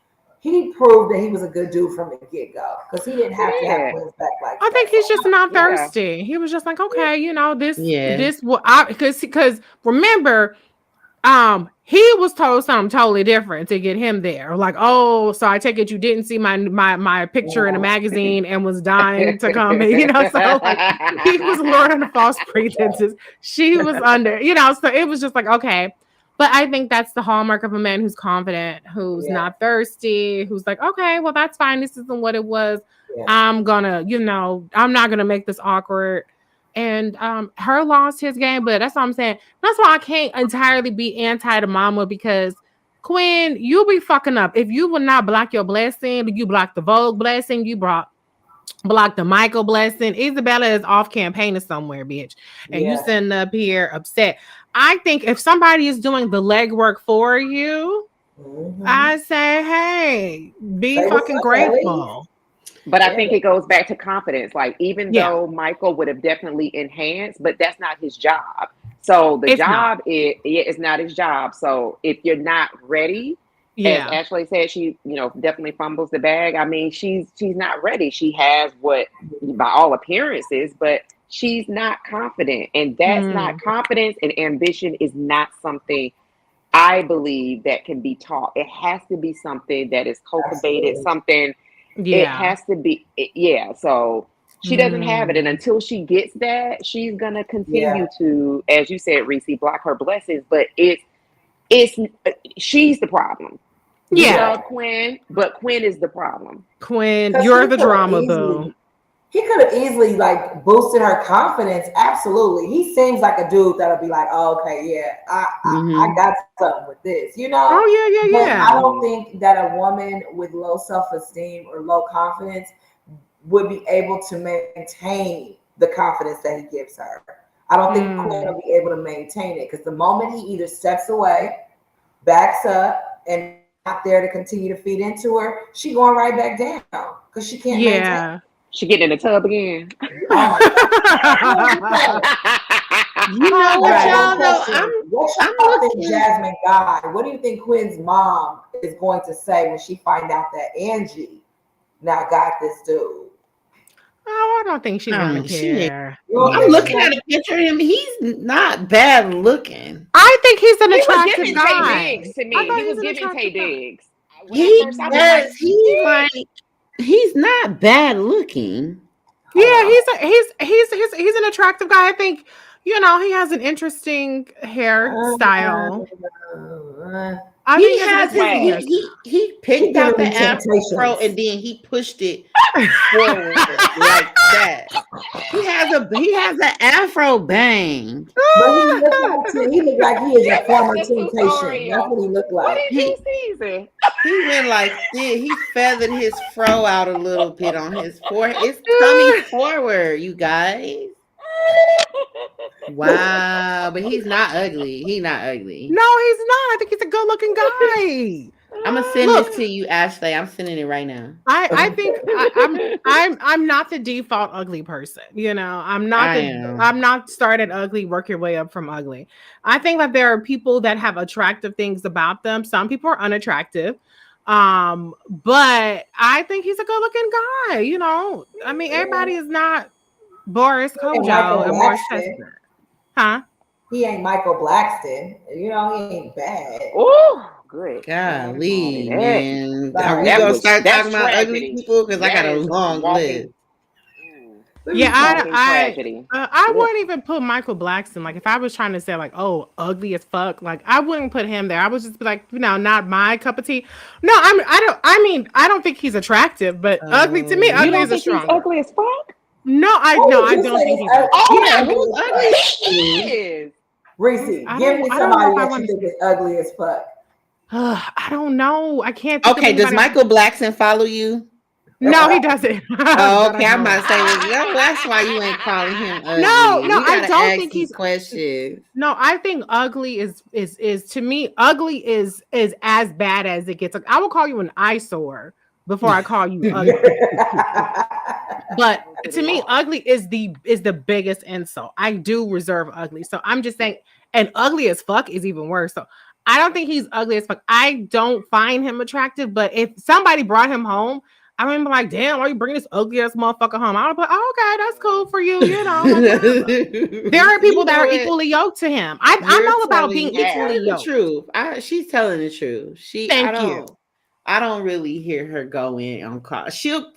proved that he was a good dude from the get-go, because he didn't have to have Quinn's back like I think that. he's just not thirsty. He was just like, okay, you know, this because remember, he was told something totally different to get him there. Like, oh, so I take it you didn't see my picture in a magazine and was dying to come in, you know. So like he was lured under false pretenses. She was under, you know, so it was just like, okay. But I think that's the hallmark of a man who's confident, who's not thirsty, who's like, okay, well, that's fine. This isn't what it was. Yeah. I'm gonna, you know, I'm not gonna make this awkward. And her lost his game, but that's what I'm saying. That's why I can't entirely be anti the mama, because Quinn, you'll be fucking up. If you would not block your blessing, you block the Vogue blessing, you block the Michael blessing. Isabella is off campaigning somewhere, bitch. And you sitting up here upset. I think if somebody is doing the legwork for you, I say, hey, be fucking grateful. But I think it goes back to confidence. Like, even though Michael would have definitely enhanced, but that's not his job. So the job is not his job. So if you're not ready, as Ashley said, she, you know, definitely fumbles the bag. I mean, she's not ready. She has what, by all appearances, but she's not confident. And that's not confidence, and ambition is not something I believe that can be taught. It has to be something that is cultivated, something. It has to be, so she doesn't have it, and until she gets that, she's gonna continue to, as you said, Reese, block her blessings. But it's she's the problem. Quinn, but Quinn is the problem. Quinn, you're the drama boo. He could have easily like boosted her confidence. Absolutely, he seems like a dude that'll be like, oh, okay, I got something with this, you know. Oh yeah. I don't think that a woman with low self-esteem or low confidence would be able to maintain the confidence that he gives her. I don't think Quinn will be able to maintain it, because the moment he either steps away, backs up, and not there to continue to feed into her, she going right back down, because she can't maintain. She get in the tub again. Oh you know what, y'all know? What's your thoughts in Jasmine Guy? What do you think Quinn's mom is going to say when she find out that Angie now got this dude? Oh, I don't think she's gonna care. I'm looking at a picture of him. He's not bad looking. I think he's an attractive Tay guy. Diggs to me. He was giving Tay Diggs. He's not bad looking. Yeah, he's an attractive guy. I think, you know, he has an interesting hairstyle. He picked out the afro and then he pushed it forward like that. He has an afro bang. But he looked like he is a former temptation. That's what he looked like. What did you see? He went like this. He feathered his fro out a little bit on his forehead. It's coming forward, you guys. Wow, but he's not ugly. He's not ugly. No, he's not. I think he's a good-looking guy. I'm gonna send this to you, Ashley. I'm sending it right now. I think I'm not the default ugly person. You know, I'm not started ugly, work your way up from ugly. I think that there are people that have attractive things about them. Some people are unattractive. But I think he's a good-looking guy. You know, I mean, everybody is not Boris Kodjoe and Morris Chestnut. Huh? He ain't Michael Blackston. You know, he ain't bad. Oh, good. Golly, man. Are we going to start talking about ugly people? Because I got a long list. Yeah, I wouldn't even put Michael Blackston. Like, if I was trying to say, like, oh, ugly as fuck, like, I wouldn't put him there. I would just be like, you know, not my cup of tea. No, I don't think he's attractive, but ugly to me, ugly is a strong. He's ugly as fuck? No, I don't think he's ugly. Who's ugly? He is. Reese, give me somebody that you think is ugly as fuck. I don't know. I can't. Okay, does Michael Blackston follow you? No, he doesn't. Oh, okay, I'm about to say, well, that's why you ain't calling him ugly. No, I don't think he's questions. No, I think ugly is to me, ugly is as bad as it gets. Like, I will call you an eyesore before I call you ugly. But to me, ugly is the biggest insult. I do reserve ugly. So I'm just saying, and ugly as fuck is even worse. So I don't think he's ugly as fuck. I don't find him attractive, but if somebody brought him home, I would be like, damn, why are you bringing this ugly ass motherfucker home? I would be like, oh, okay, that's cool for you, you know. There are people that are equally yoked to him. I'm all about being equally yoked. Truth. She's telling the truth. Thank you. I don't really hear her go in on call. She'll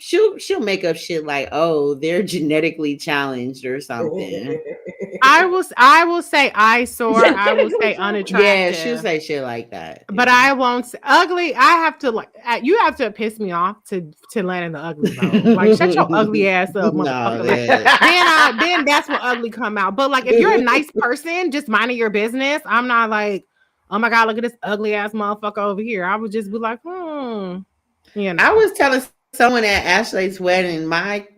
make up shit like, oh, they're genetically challenged or something. I will say eyesore. I will say unattractive. Yeah, she'll say shit like that. But I won't say ugly. I have to you have to piss me off to land in the ugly mode. Like, shut your ugly ass up, motherfucker. No, then that's what ugly come out. But like, if you're a nice person, just minding your business, I'm not like, oh my God, look at this ugly ass motherfucker over here. I would just be like, you know. I was telling someone at Ashley's wedding,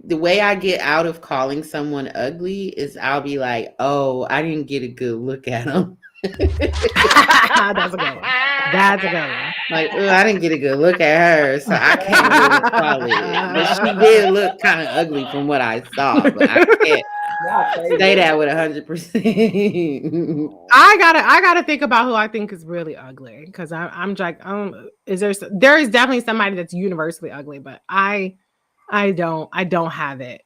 the way I get out of calling someone ugly is I'll be like, oh, I didn't get a good look at him. That's a good one. That's a good one. Like, I didn't get a good look at her, so I can't really call it. But she did look kind of ugly from what I saw, but I can't say that with 100%. I gotta think about who I think is really ugly, because I'm like, there is definitely somebody that's universally ugly, but I don't have it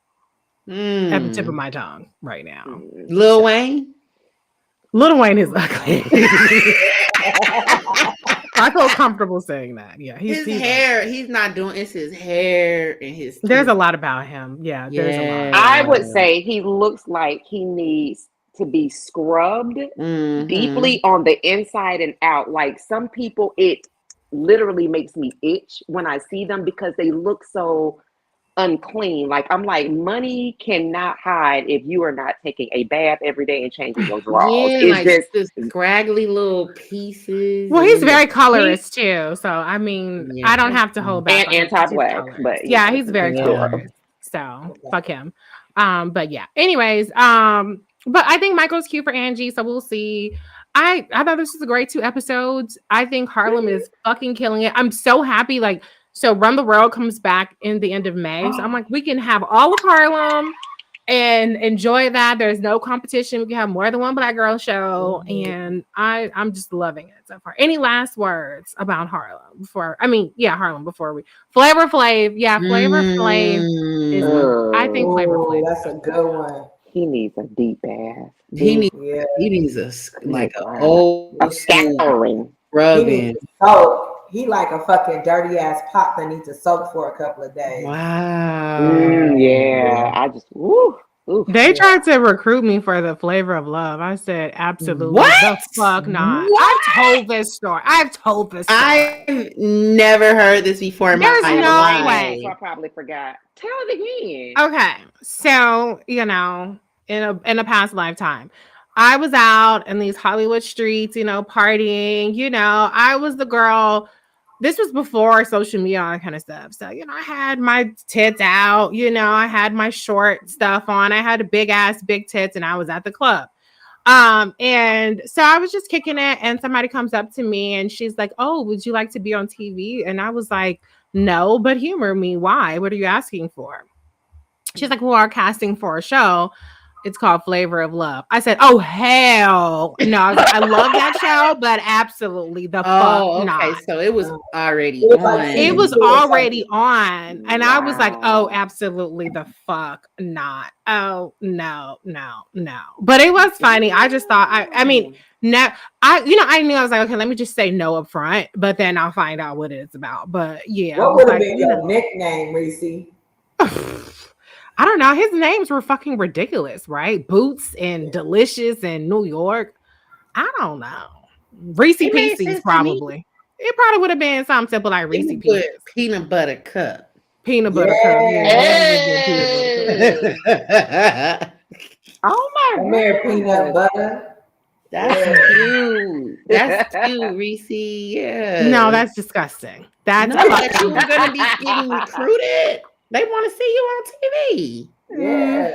at the tip of my tongue right now. Lil Wayne is ugly. I feel comfortable saying that. Yeah, his hair. Ugly. He's not doing. It's his hair and his. There's a lot about him. Yeah, there's a lot. I would say he looks like he needs to be scrubbed deeply on the inside and out. Like, some people, it literally makes me itch when I see them because they look so unclean. Like, I'm like, money cannot hide if you are not taking a bath every day and changing your drawers. Yeah, it's like just the scraggly little pieces. Well, he's very colorist too, so I mean, I don't have to hold back. And anti-black, but yeah, he's very colorist. So fuck him. But yeah. Anyways, but I think Michael's cute for Angie, so we'll see. I thought this was a great 2 episodes. I think Harlem is fucking killing it. I'm so happy. So Run the World comes back in the end of May. So I'm like, we can have all of Harlem and enjoy that. There's no competition. We can have more than one Black girl show, Mhm. and I'm just loving it so far. Any last words about Harlem before? Harlem before we Flavor Flav. Yeah, Flavor Flav is. I think Flavor Ooh, Flav. that's a good one. He needs a deep bath. He needs Yeah. he needs like a Wow. old A school scouring. He rubbing. needs to soak. He like a fucking dirty ass pot that needs to soak for a couple of days. Wow. Yeah, I just woo. Oof. They tried to recruit me for the Flavor of Love. I said absolutely What? the fuck not. What? I've told this story. I've never heard this before in There's my no life. way. So I probably forgot. Tell it again. Okay, so in a past lifetime, I was out in these Hollywood streets, partying. I was the girl. This was before social media and kind of stuff. So, I had my tits out, I had my short stuff on. I had big tits, and I was at the club. And so I was just kicking it, and somebody comes up to me and she's like, "Oh, would you like to be on TV?" And I was like, "No, but humor me. Why? What are you asking for?" She's like, "We are casting for a show. It's called Flavor of Love." I said, "Oh, hell no." I was like, "I love that show, but absolutely the fuck Okay. not." So it was already It was like on. It was already on. And I was like, "Oh, Wow. absolutely the fuck not." Oh, no. But it was funny. I just thought, I mean, no, I knew I was like, okay, let me just say no up front, but then I'll find out what it's about. But yeah. I What was would have like, been your nickname, Reese? I don't know. His names were fucking ridiculous, right? Boots and Delicious and New York. I don't know. Reese It made sense Pieces, to me. probably. It probably would have been something simple like Reese Put Pieces. peanut butter cup. Peanut butter cup. Yeah. Hey. Oh my Come here, God. peanut butter. That's Yeah. cute. That's cute, Reese. Yeah. No, that's disgusting. That's no, but you were gonna be getting recruited. They want to see you on TV. Yeah.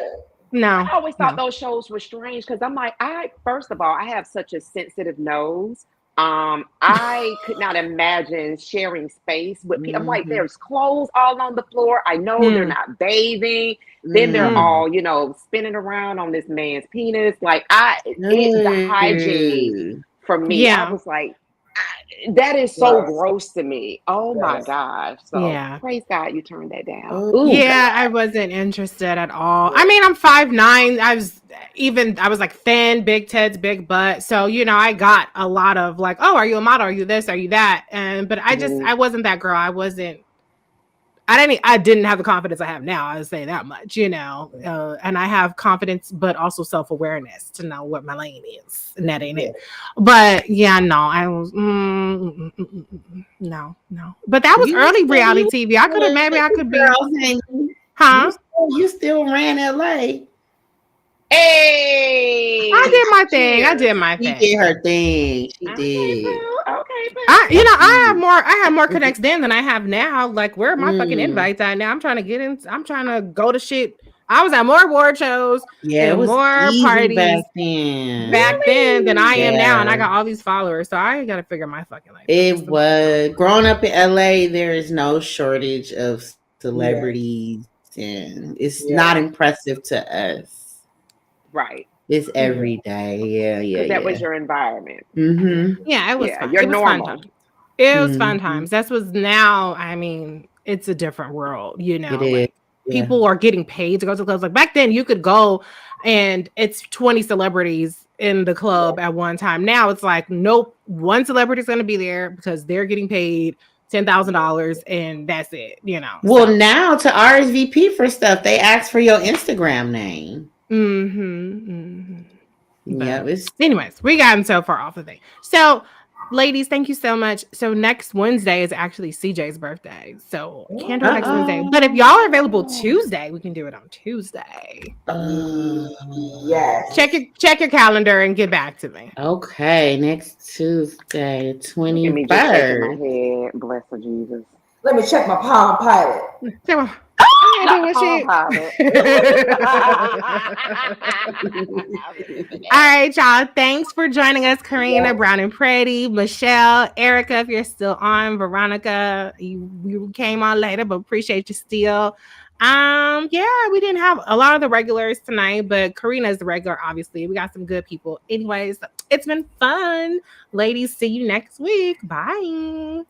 no. I always thought no. those shows were strange because I'm like, first of all, I have such a sensitive nose. I could not imagine sharing space with people. I'm like, Mhm. there's clothes all on the floor. I know they're not bathing. Then they're all, spinning around on this man's penis. Like the hygiene for me. Yeah. I was like, that is so Gross. gross to me. Oh my Yes. gosh. So Yeah. praise God you turned that down. Oh, Ooh, Yeah, God. I wasn't interested at all. I mean, I'm 5'9". I was like thin, big tits, big butt. So, I got a lot of like, "Oh, are you a model? Are you this? Are you that?" But I wasn't that girl. I didn't have the confidence I have now. I would say that much, and I have confidence, but also self-awareness to know what my lane is, and that ain't it. But yeah, no, I was no. But that was early reality TV. I could be, huh? You still ran LA. Hey, I did my thing. She did her thing. She did. Okay, boo. I had more connects then than I have now. Like, where are my fucking invites at now? I'm trying to get in. I'm trying to go to shit. I was at more award shows Yeah, it was more easy parties back then. than I am now, and I Yeah. got all these followers. So I got to figure my fucking life. It was growing up in LA. There is no shortage of celebrities, and it's not impressive to us. Right. It's every day. Yeah. That was your environment. Mm-hmm. Yeah, it was. Yeah, fun. you're It was normal. fun times. It was fun Mhm. times. That was now. I mean, it's a different world. It Like, is. Yeah. people are getting paid to go to clubs. Like back then, you could go and it's 20 celebrities in the club at one time. Now it's like, nope, one celebrity is going to be there because they're getting paid $10,000 and that's it. Well, now to RSVP for stuff, they ask for your Instagram name. Yeah. Anyways, we gotten so far off of it. So, ladies, thank you so much. So next Wednesday is actually CJ's birthday. So can't do it next Wednesday. But if y'all are available Tuesday, we can do it on Tuesday. Yes. Check your calendar and get back to me. Okay, next Tuesday, Look at me just shaking my 23rd. head. Bless her, Jesus. Let me check my Palm Pilot. Not Palm Pilot. All right, y'all. Thanks for joining us, Karina, Brown and Pretty, Michelle, Erica, if you're still on, Veronica. You came on later, but appreciate you still. Yeah, we didn't have a lot of the regulars tonight, but Karina is the regular, obviously. We got some good people. Anyways, it's been fun. Ladies, see you next week. Bye.